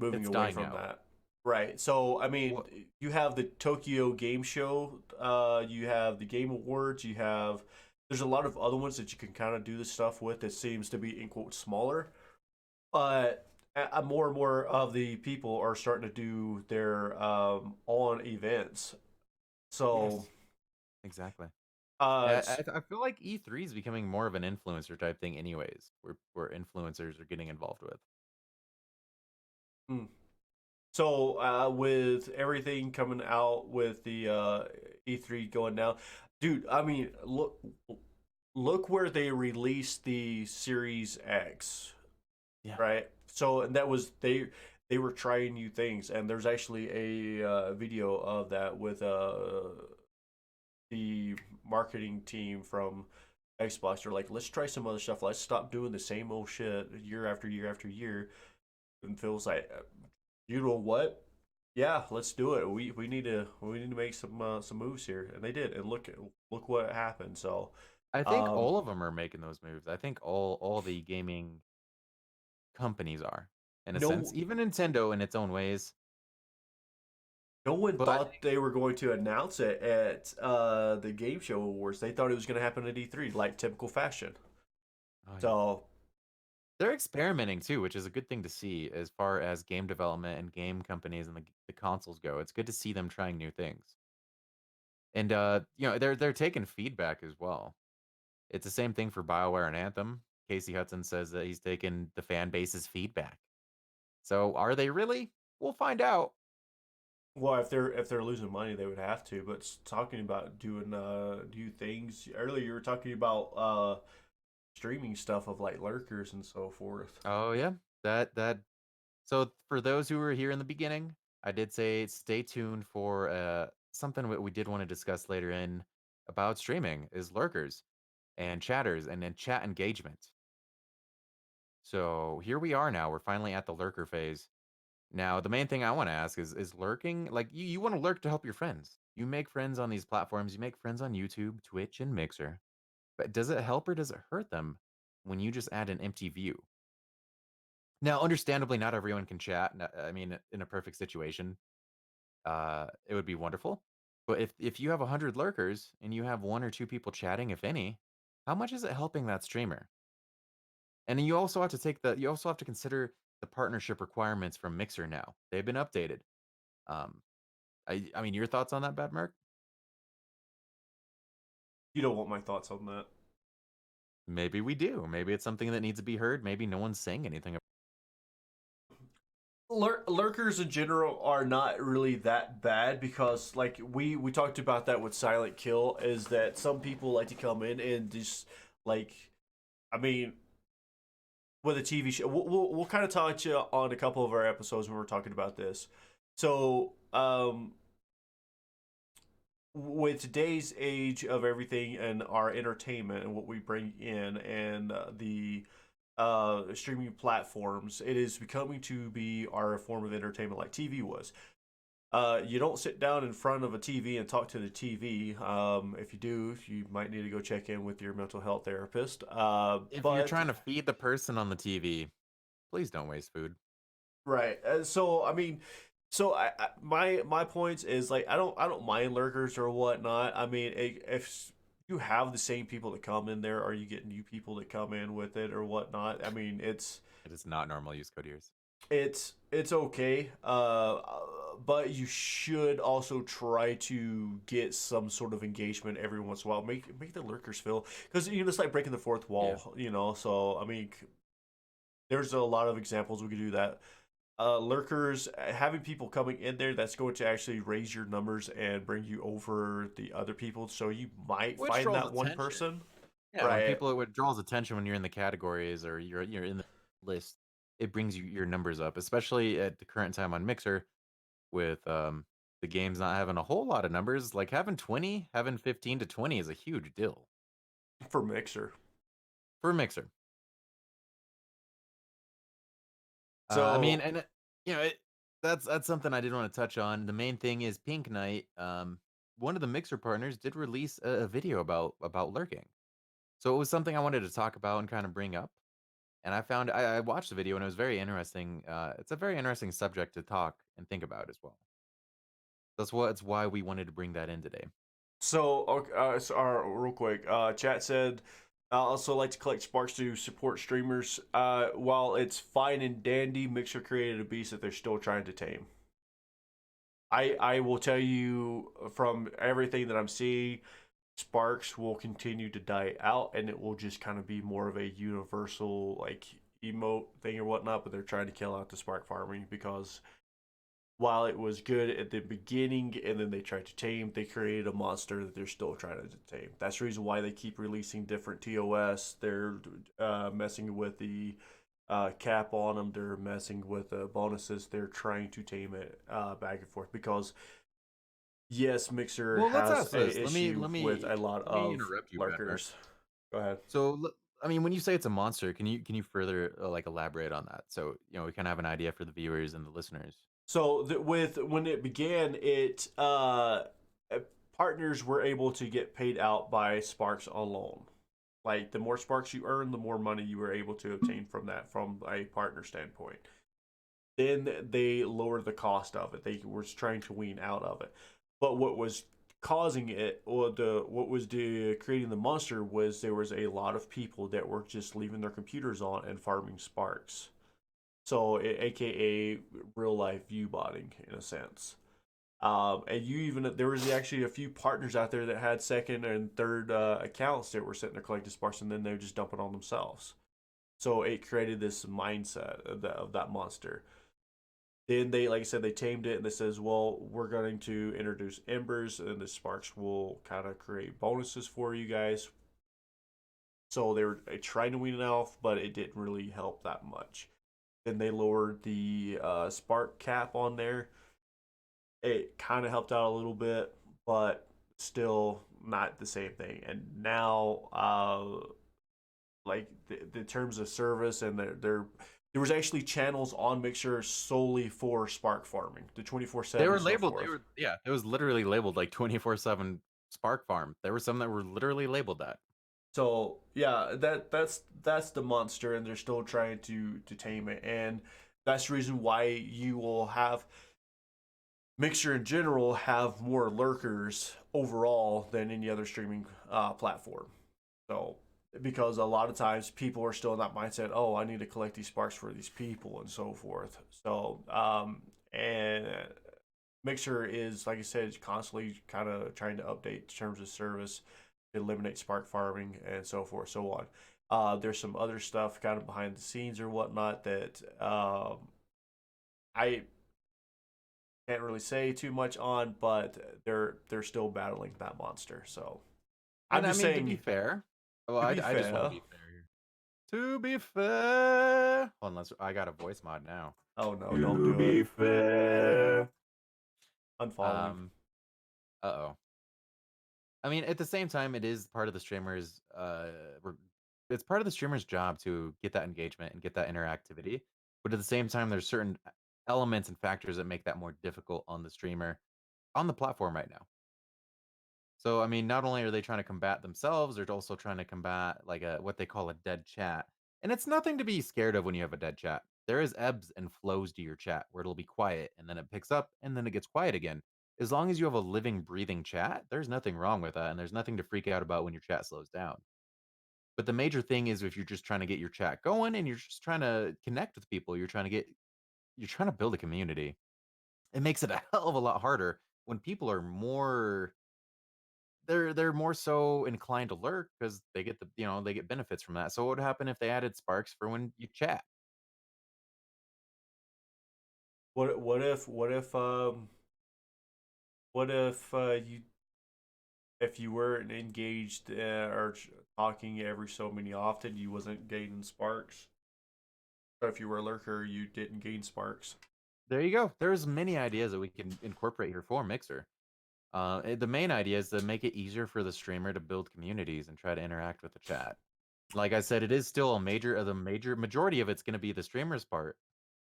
moving It's away dying from out. that. Right. So I mean, What? you have the Tokyo Game Show. You have the Game Awards. You have there's a lot of other ones that you can kind of do this stuff with that seems to be in quote smaller, but more and more of the people are starting to do their on events. So Yes, exactly. it's I feel like E3 is becoming more of an influencer type thing, anyways, where influencers are getting involved with. mm. So with everything coming out with the E3 going down, dude. I mean, look where they released the Series X, Yeah. right? So and that was they were trying new things, and there's actually a video of that with the marketing team from Xbox. They're like, let's try some other stuff. Let's stop doing the same old shit year after year after year. And Phil's like, you know what? Yeah, let's do it. We need to make some moves here, and they did. And look what happened. So, I think um, all of them are making those moves. I think all the gaming companies are, in a sense, no even Nintendo in its own ways. no one But thought they were going to announce it at the Game Show Awards. They thought it was going to happen at E3, like typical fashion. oh yeah, So, they're experimenting too, which is a good thing to see as far as game development and game companies and the consoles go. It's good to see them trying new things. And they're taking feedback as well. It's the same thing for Bioware and Anthem. Casey Hudson says that he's taken the fan base's feedback. So are they really? We'll find out. well, if they're losing money, they would have to. But talking about doing do things earlier, you were talking about streaming stuff of like lurkers and so forth. Oh yeah. That So for those who were here in the beginning, I did say stay tuned for something we did want to discuss later in about streaming is lurkers and chatters and then chat engagement. So here we are now. We're finally at the lurker phase. Now, the main thing I want to ask is lurking, like you want to lurk to help your friends. You make friends on these platforms, you make friends on YouTube, Twitch, and Mixer. But does it help or does it hurt them when you just add an empty view? Now, understandably, not everyone can chat. I mean, in a perfect situation, it would be wonderful. But if you have 100 lurkers and you have one or two people chatting, if any, how much is it helping that streamer? And then you also have to consider the partnership requirements from Mixer now. They've been updated. Um, I mean, your thoughts on that, Bad Merc? You don't want my thoughts on that. Maybe we do. Maybe it's something that needs to be heard. Maybe no one's saying anything. Lurkers in general are not really that bad because like we talked about that with Silent Kill is that some people like to come in and just like I mean with a TV show we'll kind of touch on a couple of our episodes when we're talking about this. So with today's age of everything and our entertainment and what we bring in and the streaming platforms, it is becoming to be our form of entertainment like TV was. You don't sit down in front of a TV and talk to the TV. If you do, you might need to go check in with your mental health therapist. If you're But trying to feed the person on the TV, please don't waste food. right. So I mean, my points is like I don't mind lurkers or whatnot. I mean, if you have the same people that come in there, are you getting new people that come in with it or whatnot? I mean, It is not normal use code years. it's okay. But you should also try to get some sort of engagement every once in a while. Make the lurkers feel, because it's like breaking the fourth Yeah. wall. So I mean, there's a lot of examples we could do that. Lurkers, having people coming in there, that's going to actually raise your numbers and bring you over the other people. So you might Which find draws that one attention. person, Yeah, when right? people it draws attention when you're in the categories or you're in the list, it brings your numbers up, especially at the current time on Mixer with the games not having a whole lot of numbers. Like having 15 to 20 is a huge deal For Mixer. for Mixer. I mean, So and that's something I did want to touch on. The main thing is Pink Knight. One of the Mixer partners did release a video about lurking, so it was something I wanted to talk about and kind of bring up. And I watched the video and it was very interesting. It's a very interesting subject to talk and think about as well. It's why we wanted to bring that in today. okay, real quick, chat said I also like to collect sparks to support streamers. While it's fine and dandy, Mixer created a beast that they're still trying to tame. I will tell you from everything that I'm seeing, sparks will continue to die out, and it will just kind of be more of a universal like emote thing or whatnot. But they're trying to kill out the spark farming because while it was good at the beginning and then they tried to tame, they created a monster that they're still trying to tame. That's the reason why they keep releasing different TOS. They're messing with the cap on them. They're messing with bonuses. They're trying to tame it back and forth because yes, Mixer Well, let's has ask a this. issue with a lot Let me of interrupt you, Bernard. lurkers. Go ahead. So, I mean, when you say it's a monster, can you further like elaborate on that? So, we kind of have an idea for the viewers and the listeners. So with when it began, it partners were able to get paid out by sparks alone. Like the more sparks you earn, the more money you were able to obtain from that from a partner standpoint. Then they lowered the cost of it. They were trying to wean out of it. But what was causing it, or what was creating the monster, was there was a lot of people that were just leaving their computers on and farming sparks. So, aka real life view botting in a sense. And you even there was actually a few partners out there that had second and third accounts that were sitting there collecting sparks, and then they were just dumping on themselves. So it created this mindset of that monster. Then they, like I said, they tamed it and they says, well, we're going to introduce embers, and the sparks will kind of create bonuses for you guys. So they were trying to wean it off, but it didn't really help that much. Then they lowered the spark cap on there. It kind of helped out a little bit, but still not the same thing. And now, like the terms of service and there was actually channels on Mixer solely for spark farming, the 24/7 They were and so labeled. forth. Yeah, it was literally labeled like 24/7 Spark Farm. There were some that were literally labeled that. So yeah, that's the monster, and they're still trying to tame it, and that's the reason why you will have Mixer in general have more lurkers overall than any other streaming platform. So because a lot of times people are still in that mindset, oh, I need to collect these sparks for these people and so forth. So and Mixer is, like I said, constantly kind of trying to update terms of service, eliminate spark farming, and so forth, so on. There's some other stuff kind of behind the scenes or whatnot that I can't really say too much on, but they're still battling that monster. So I'm And I just mean, to be saying, fair, well, to be I just want to fair. be fair here. To be fair, unless I got a voice mod now. Oh no, don't To do be it. fair. Unfollowing. Uh oh. I mean, at the same time, it is part of the streamer's it's part of the streamer's job to get that engagement and get that interactivity. But at the same time, there's certain elements and factors that make that more difficult on the streamer on the platform right now. So, I mean, not only are they trying to combat themselves, they're also trying to combat like a what they call a dead chat. And it's nothing to be scared of when you have a dead chat. There is ebbs and flows to your chat where it'll be quiet and then it picks up and then it gets quiet again. As long as you have a living, breathing chat, there's nothing wrong with that. And there's nothing to freak out about when your chat slows down. But the major thing is if you're just trying to get your chat going and you're just trying to connect with people, you're trying to build a community. It makes it a hell of a lot harder when people are more they're more so inclined to lurk because they get they get benefits from that. So what would happen if they added sparks for when you chat? What if you if you weren't engaged or talking every so many often, you wasn't gaining sparks. Or if you were a lurker, you didn't gain sparks. There you go. There's many ideas that we can incorporate here for Mixer. The main idea is to make it easier for the streamer to build communities and try to interact with the chat. Like I said, it is still the majority of it's going to be the streamer's part,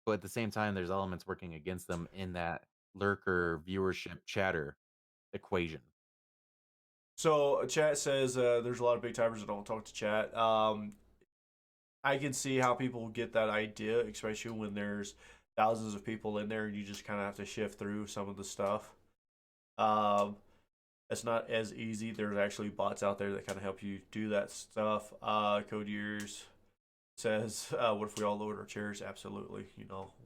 but at the same time, there's elements working against them in that lurker viewership chatter equation. So chat says there's a lot of big timers that don't talk to chat. I can see how people get that idea, especially when there's thousands of people in there and you just kind of have to shift through some of the stuff. Um, it's not as easy. There's actually bots out there that kind of help you do that stuff. Code Years says, "What if we all lowered our chairs?" Absolutely.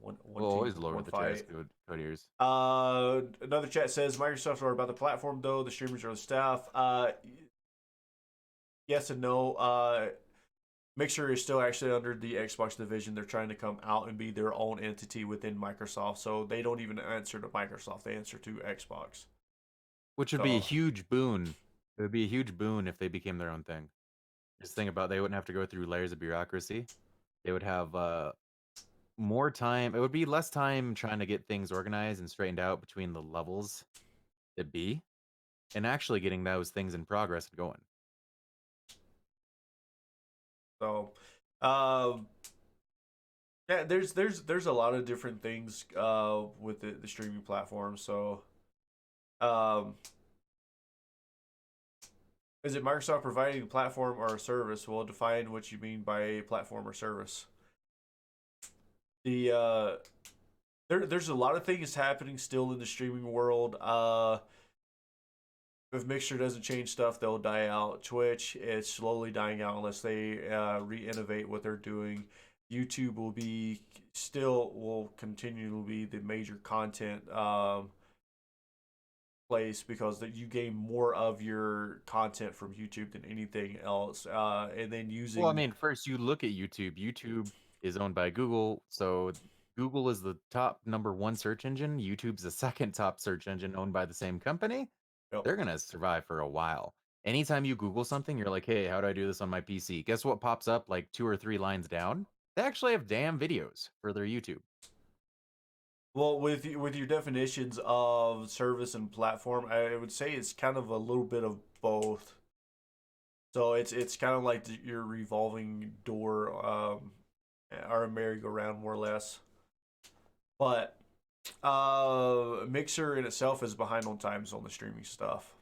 One We'll team, always lower one the chairs, fight. code ears. Another chat says Microsoft are about the platform though. The streamers are the staff. Yes and no. Mixer is still actually under the Xbox division. They're trying to come out and be their own entity within Microsoft. So they don't even answer to Microsoft. They answer to Xbox. Which would be a So huge boon. It would be a huge boon if they became their own thing. Just think about they wouldn't have to go through layers of bureaucracy. They would have more time. It would be less time trying to get things organized and straightened out between the levels it be, and actually getting those things in progress and going. so yeah, there's a lot of different things with the streaming platform. So um is it Microsoft providing a platform or a service? Well, define what you mean by a platform or service. The there's a lot of things happening still in the streaming world. If Mixer doesn't change stuff, they'll die out. Twitch is slowly dying out unless they re-innovate what they're doing. YouTube will continue to be the major content place because you gain more of your content from YouTube than anything else. And then Well, I using mean, first you look at YouTube. YouTube is owned by Google, so Google is the top number one search engine. YouTube's the second top search engine owned by the same company. yep. They're gonna survive for a while. Anytime you Google something, you're like, hey, how do I do this on my PC? Guess what pops up like 2 or 3 lines down? They actually have damn videos for their YouTube. Well, with your definitions of service and platform, I would say it's kind of a little bit of both. So it's kind of like your revolving door, or a merry-go-round, more or less. But Mixer in itself is behind on times on the streaming stuff.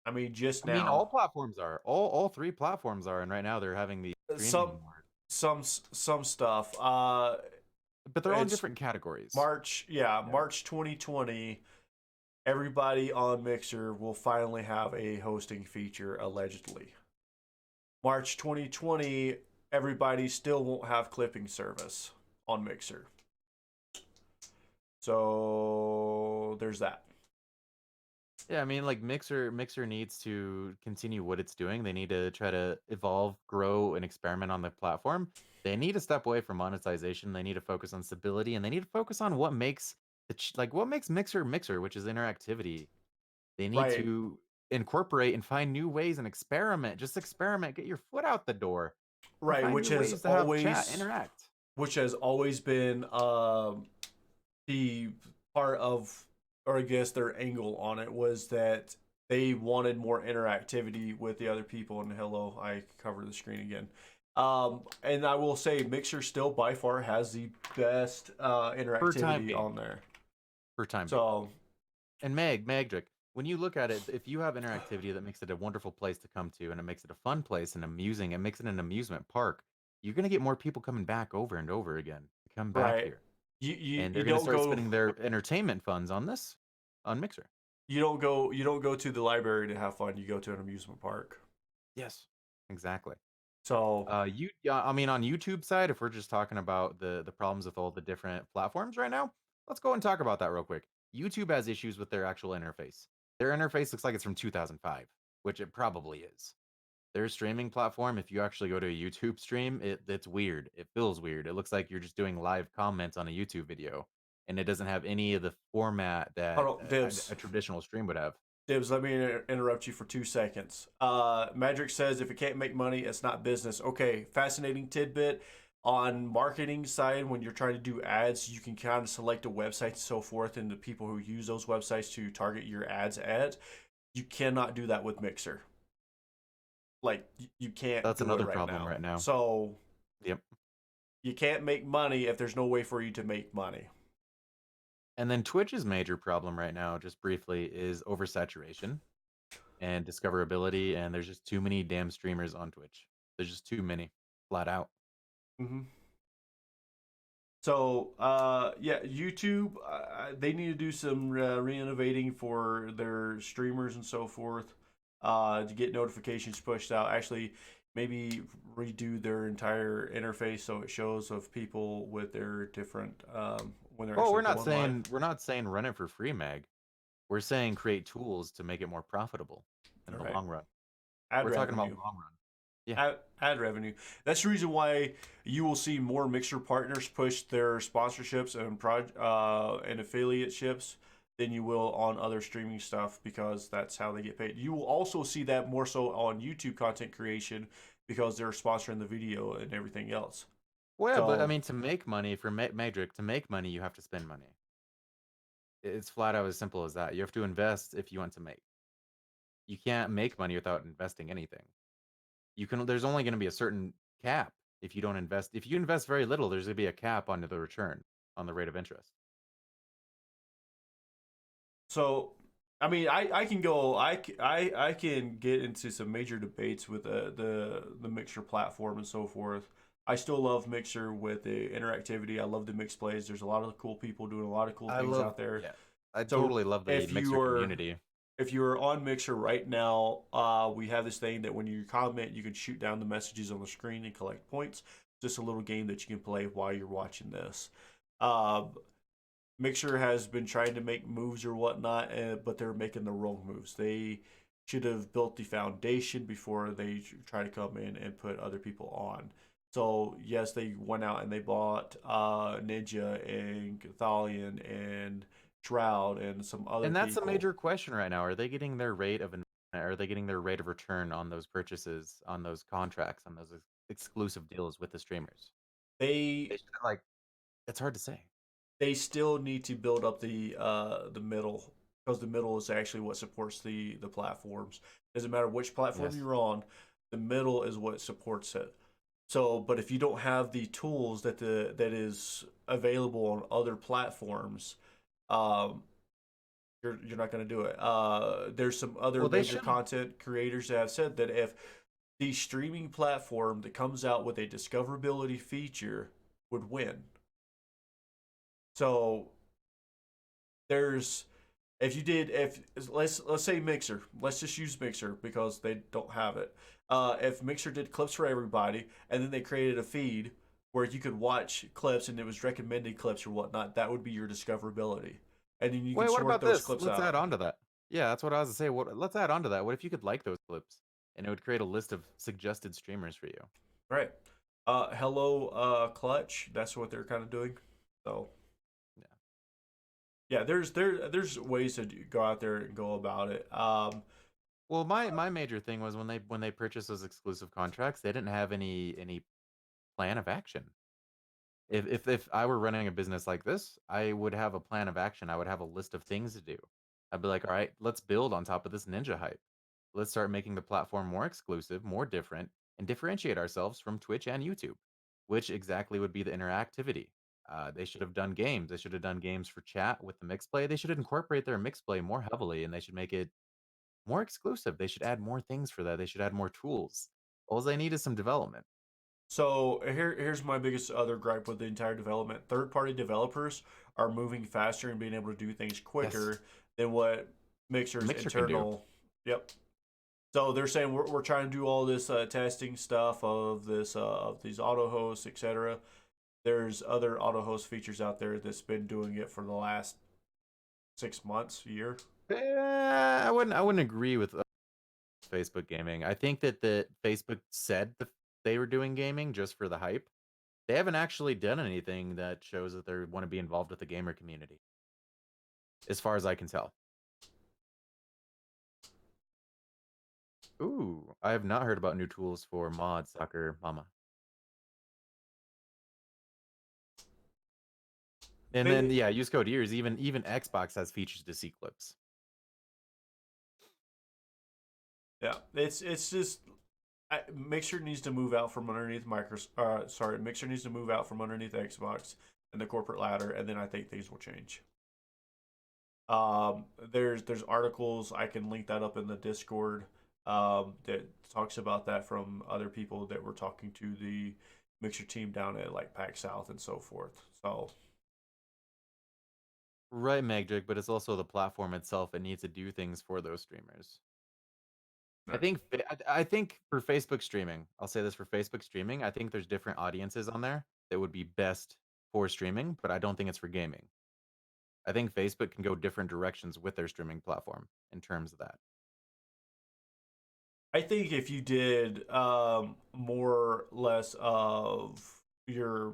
I mean, just I mean, all now, platforms are. All three platforms are, and right now they're having the some streaming war. some stuff. But they're all in It's different categories. March, yeah, Yeah. March 2020. Everybody on Mixer will finally have a hosting feature, allegedly. March 2020, everybody still won't have clipping service on Mixer. So there's that. Yeah, I mean, like Mixer needs to continue what it's doing. They need to try to evolve, grow, and experiment on the platform. They need to step away from monetization. They need to focus on stability, and they need to focus on what makes what makes Mixer Mixer, which is interactivity. They need Right, to incorporate and find new ways and experiment. Just experiment, get your foot out the door, and right, find new ways to have chat, interact. which has always been the part of, or I guess their angle on it was that they wanted more interactivity with the other people. And hello, I cover the screen again. And I will say Mixer still by far has the best For time interactivity being. on there. For time being. So And Magdrick, when you look at it, if you have interactivity that makes it a wonderful place to come to and it makes it a fun place and amusing, it makes it an amusement park, you're going to get more people coming back over and over again to come back right, here. you And you they're going to don't start go spending their entertainment funds on this, on Mixer. you don't go to the library to have fun. You go to an amusement park. Yes, exactly. So Yeah, I mean, on YouTube side, if we're just talking about the problems with all the different platforms right now, let's go and talk about that real quick. YouTube has issues with their actual interface. Their interface looks like it's from 2005, which it probably is. Their streaming platform, if you actually go to a YouTube stream, it's weird. It feels weird. It looks like you're just doing live comments on a YouTube video, and it doesn't have any of the format hold that on, Dibs. a traditional stream would have. Dibs, let me interrupt you for 2 seconds. Magic says if it can't make money, it's not business. Okay, fascinating tidbit. On marketing side, when you're trying to do ads, you can kind of select a website and so forth, and the people who use those websites to target your ads at. You cannot do that with Mixer. Like you can't That's do it another right problem now. right now. So Yep. you can't make money if there's no way for you to make money. And then Twitch's major problem right now, just briefly, is oversaturation and discoverability, and there's just too many damn streamers on Twitch. There's just too many, flat out. Mm-hmm. So, yeah, YouTube, they need to do some re-innovating for their streamers and so forth to get notifications pushed out. Actually, maybe redo their entire interface so it shows of people with their different when they're Well, actually going live. we're not saying run it for free, Mag. We're saying create tools to make it more profitable in All the right, long run. ad We're talking about revenue. long run. Yeah. Ad revenue. That's the reason why you will see more Mixer partners push their sponsorships and and affiliateships than you will on other streaming stuff because that's how they get paid. You will also see that more so on YouTube content creation because they're sponsoring the video and everything else. Well, yeah, but I So mean, to make money for Madrick, to make money, you have to spend money. It's flat out as simple as that. You have to invest if you want to make. You can't make money without investing anything. There's only going to be a certain cap if you don't invest. If you invest very little, there's going to be a cap on the return on the rate of interest. So, I mean, I can go. I can get into some major debates with the Mixer platform and so forth. I still love Mixer with the interactivity. I love the mixed plays. There's a lot of cool people doing a lot of cool I things love, out there. yeah, I So totally love the if mixer you are community. if you're on Mixer right now, we have this thing that when you comment, you can shoot down the messages on the screen and collect points. Just a little game that you can play while you're watching this. Um, Mixer has been trying to make moves or whatnot, but they're making the wrong moves. They should have built the foundation before they try to come in and put other people on. So yes, they went out and they bought Ninja and Cathalion and Shroud and some other And that's a people. major question right now. Are they getting their rate of are they getting their rate of return on those purchases, on those contracts, on those exclusive deals with the streamers? They They should like it's hard to say. they still need to build up the middle because the middle is actually what supports the platforms. Doesn't matter which platform Yes. you're on, the middle is what supports it. So, but if you don't have the tools that is available on other platforms, um, you're not going to do it. There's some other Well, they major should. content creators that have said that if the streaming platform that comes out with a discoverability feature would win. So there's if let's say Mixer, let's just use Mixer because they don't have it. If Mixer did clips for everybody and then they created a feed where you could watch clips and it was recommended clips or whatnot, that would be your discoverability, and then you can Wait, what sort about those this? clips Let's add out. on to that. Yeah, that's what I was to say. Let's add on to that. What if you could like those clips and it would create a list of suggested streamers for you? Right. Hello, Clutch. That's what they're kind of doing. So Yeah. yeah, there's ways to go out there and go about it. Well, my major thing was when they purchased those exclusive contracts, they didn't have any plan of action. If I were running a business like this, I would have a plan of action. I would have a list of things to do. I'd be like, all right, let's build on top of this ninja hype. Let's start making the platform more exclusive, more different. and differentiate ourselves from Twitch and YouTube. Which exactly would be the interactivity? They should have done games. They should have done games for chat with the mixed play. They should incorporate their mixed play more heavily, and they should make it more exclusive. They should add more things for that. They should add more tools. All they need is some development. So here's my biggest other gripe with the entire development. Third-party developers are moving faster and being able to do things Yes, quicker than what Mixer's Mixer can do. internal. Yep. So they're saying we're trying to do all this testing stuff of this of these auto hosts, etc. There's other auto host features out there that's been doing it for the last 6 months, year. I wouldn't agree with Facebook gaming. I think that the Facebook said they were doing gaming just for the hype. They haven't actually done anything that shows that they want to be involved with the gamer community, as far as I can tell. Ooh, I have not heard about new tools for mod Soccer Mama. And then They, use code ears. Even Xbox has features to see clips. yeah, it's just Mixer needs to move out from underneath Microsoft. Sorry, Mixer needs to move out from underneath Xbox and the corporate ladder, and then I think things will change. There's articles I can link that up in the Discord that talks about that from other people that were talking to the Mixer team down at like PAC South and so forth. So Right, Magic, but it's also the platform itself. It needs to do things for those streamers. I think for Facebook streaming, I'll say this for Facebook streaming, I think there's different audiences on there that would be best for streaming, but I don't think it's for gaming. I think Facebook can go different directions with their streaming platform in terms of that. I think if you did more or less of your,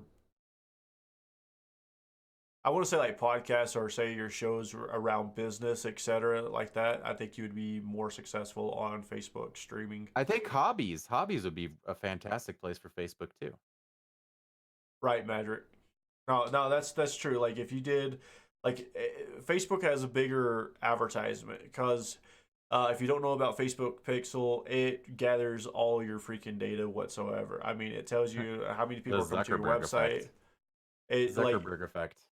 I want to say like podcasts or say your shows around business, etc., like that, I think you would be more successful on Facebook streaming. I think hobbies would be a fantastic place for Facebook too. Right, Madrick? No, that's true. Like if you did, like Facebook has a bigger advertisement because if you don't know about Facebook Pixel, it gathers all your freaking data whatsoever. I mean, it tells you how many The people are coming to your Zuckerberg website. effect. It like Zuckerberg effect.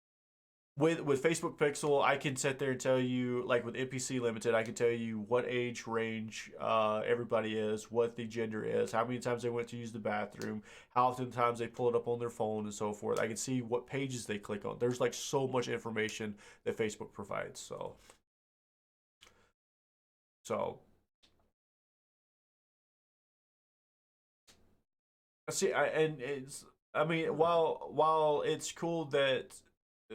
with Facebook Pixel, I can sit there and tell you, like with NPC Limited, I can tell you what age range everybody is, what the gender is, how many times they went to use the bathroom, how often times they pull it up on their phone, and so forth. I can see what pages they click on. There's like so much information that Facebook provides. So see, I mean, while it's cool that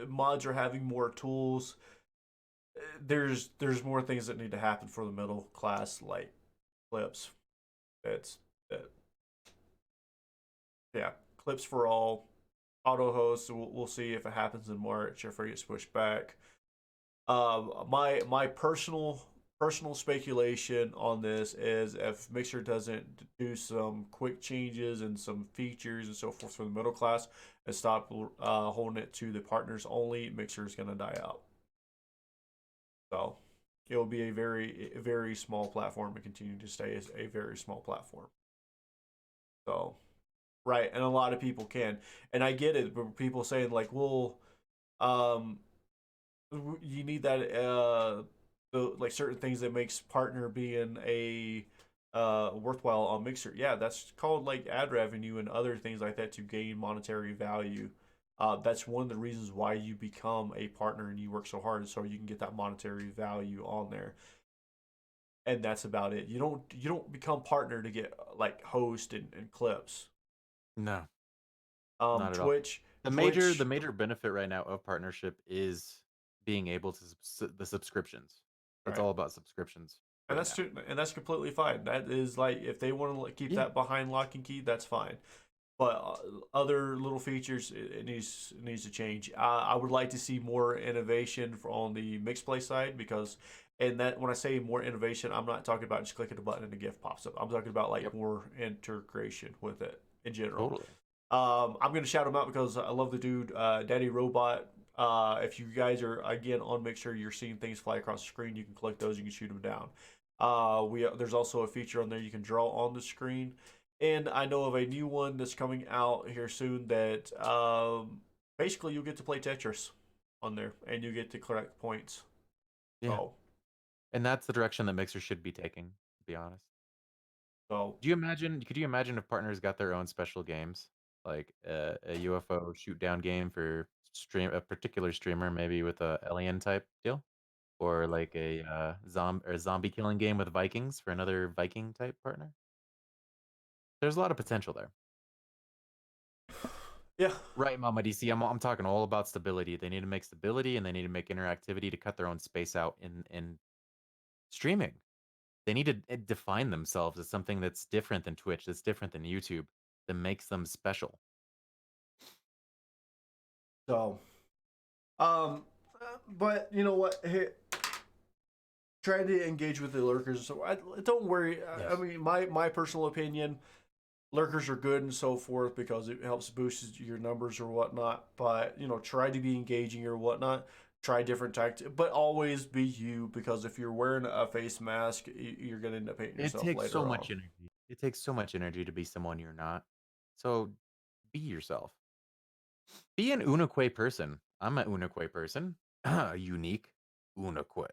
mods are having more tools, there's more things that need to happen for the middle class, like clips. That's that. Yeah, clips for all. Auto hosts. We'll see if it happens in March or if it gets pushed back. My personal speculation on this is if Mixer doesn't do some quick changes and some features and so forth for the middle class and stop holding it to the partners only, Mixer is going to die out. So it will be a very small platform and continue to stay as a very small platform. So right, and a lot of people can, and I get it. But people saying like, well, um, you need that like certain things that makes partner being a worthwhile on Mixer. Yeah, that's called like ad revenue and other things like that to gain monetary value. That's one of the reasons why you become a partner and you work so hard, so you can get that monetary value on there. And that's about it. You don't become partner to get like host and clips. No, not at all. Twitch The Twitch major benefit right now of partnership is being able to the subscriptions. It's right. all about subscriptions And right that's now. true, and that's completely fine. That is like if they want to keep Yeah. that behind lock and key, that's fine. But other little features, it needs to change. I would like to see more innovation on the mixed play side because, and that when I say more innovation, I'm not talking about just clicking a button and a GIF pops up. I'm talking about like Yep. more integration with it in general. Totally. I'm gonna shout him out because I love the dude, Daddy Robot. If you guys are again on, make sure you're seeing things fly across the screen. You can click those. You can shoot them down. There's also a feature on there you can draw on the screen. And I know of a new one that's coming out here soon that basically you'll get to play Tetris on there and you get to collect points. Yeah. So, And that's the direction that Mixer should be taking, to be honest. so Could you imagine if partners got their own special games? Like a UFO shoot down game for a particular streamer, maybe with a alien type deal? Or like a zombie killing game with Vikings for another Viking type partner? There's a lot of potential there. yeah. Right, Mama DC. I'm talking all about stability. They need to make stability and they need to make interactivity to cut their own space out in streaming. They need to define themselves as something that's different than Twitch, that's different than YouTube, that makes them special. So, but you know what? Hey, try to engage with the lurkers. So don't worry. I Yes. mean, my personal opinion, lurkers are good and so forth because it helps boost your numbers or whatnot. But try to be engaging or whatnot. Try different tactics, but always be you because if you're wearing a face mask, you're gonna end up hating It yourself takes so later on. much energy. It takes so much energy to be someone you're not. So be yourself. Be an Unikwe person. I'm an Unikwe person. A unique Unikwe.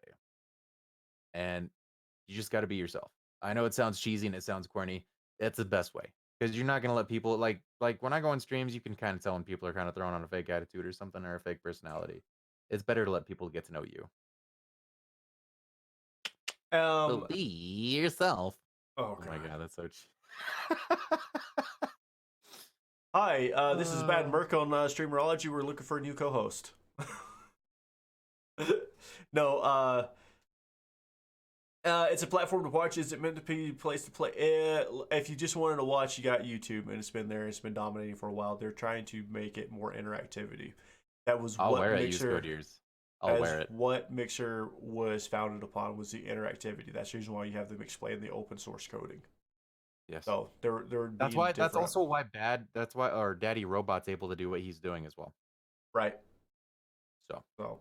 And you just got to be yourself. I know it sounds cheesy and it sounds corny. It's the best way because you're not gonna let people like when I go on streams, you can kind of tell when people are kind of throwing on a fake attitude or something or a fake personality. It's better to let people get to know you. So Um. be yourself. Oh Oh my God. god, that's so. Hi. This is Bad Uh, Merc on Streamerology. We're looking for a new co-host. No. It's a platform to watch. Is it meant to be a place to play? If you just wanted to watch, you got YouTube, and it's been there. It's been dominating for a while. They're trying to make it more interactivity. That was I'll what wear it. Use code Mixer, ears. I'll as wear it. what Mixer was founded upon was the interactivity. That's the reason why you have them explain the open source coding. Yes. So they're That's being why. That's different, also why bad. That's why our Daddy Robot's able to do what he's doing as well. right? So So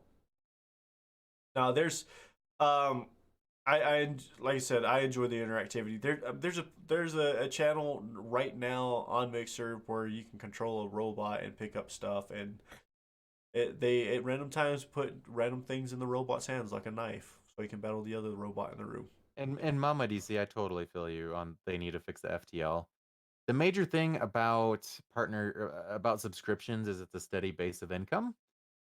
now um, I like I said, I enjoy the interactivity. There's a channel right now on Mixer where you can control a robot and pick up stuff, and they at random times put random things in the robot's hands like a knife, so he can battle the other robot in the room. and Mama DC, I totally feel you on. They need to fix the FTL. The major thing about subscriptions is it's a steady base of income.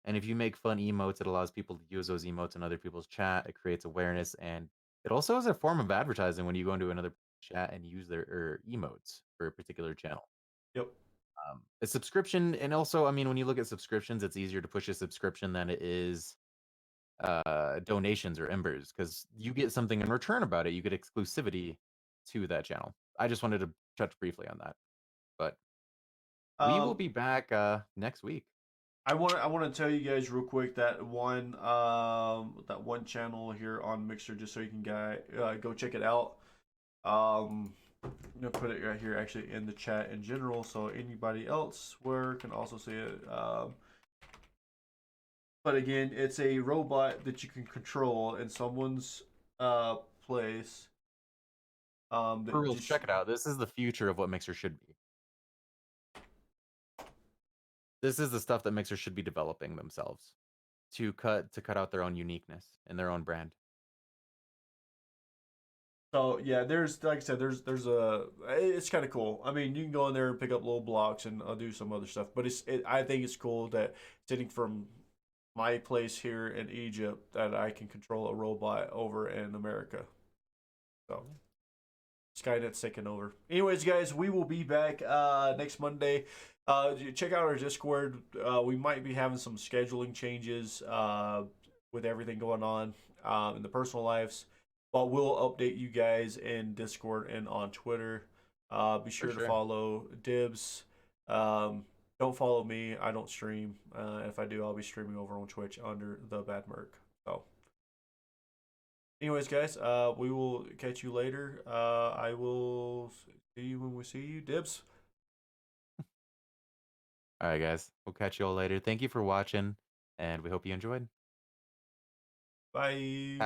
And if you make fun emotes, it allows people to use those emotes in other people's chat. It creates awareness, and it also is a form of advertising when you go into another chat and use their emotes for a particular channel. Yep. A subscription, and also, I mean, when you look at subscriptions, it's easier to push a subscription than it is donations or embers because you get something in return about it. You get exclusivity to that channel. I just wanted to touch briefly on that, but we will Um, be back next week. I want to tell you guys real quick that one channel here on Mixer just so you can go check it out. I'm gonna put it right here actually in the chat in general so anybody else where can also see it. But again, it's a robot that you can control in someone's place. For That real, just check it out. This is the future of what Mixer should be. This is the stuff that Mixer should be developing themselves to cut out their own uniqueness and their own brand. so yeah, there's like I said, there's it's kind of cool. I mean, you can go in there and pick up little blocks and I'll do some other stuff, but I think it's cool that sitting from my place here in Egypt that I can control a robot over in America. So Skynet's taking over. Anyways, guys, we will be back next Monday. Check out our Discord. We might be having some scheduling changes with everything going on in the personal lives, but we'll update you guys in Discord and on Twitter. Be For sure to sure. follow Dibs. Don't follow me. I don't stream. If I do, I'll be streaming over on Twitch under the Bad Merc. So. Anyways, guys, we will catch you later. I will see you when we see you. Dibs. All right, guys. We'll catch you all later. Thank you for watching, and we hope you enjoyed. Bye.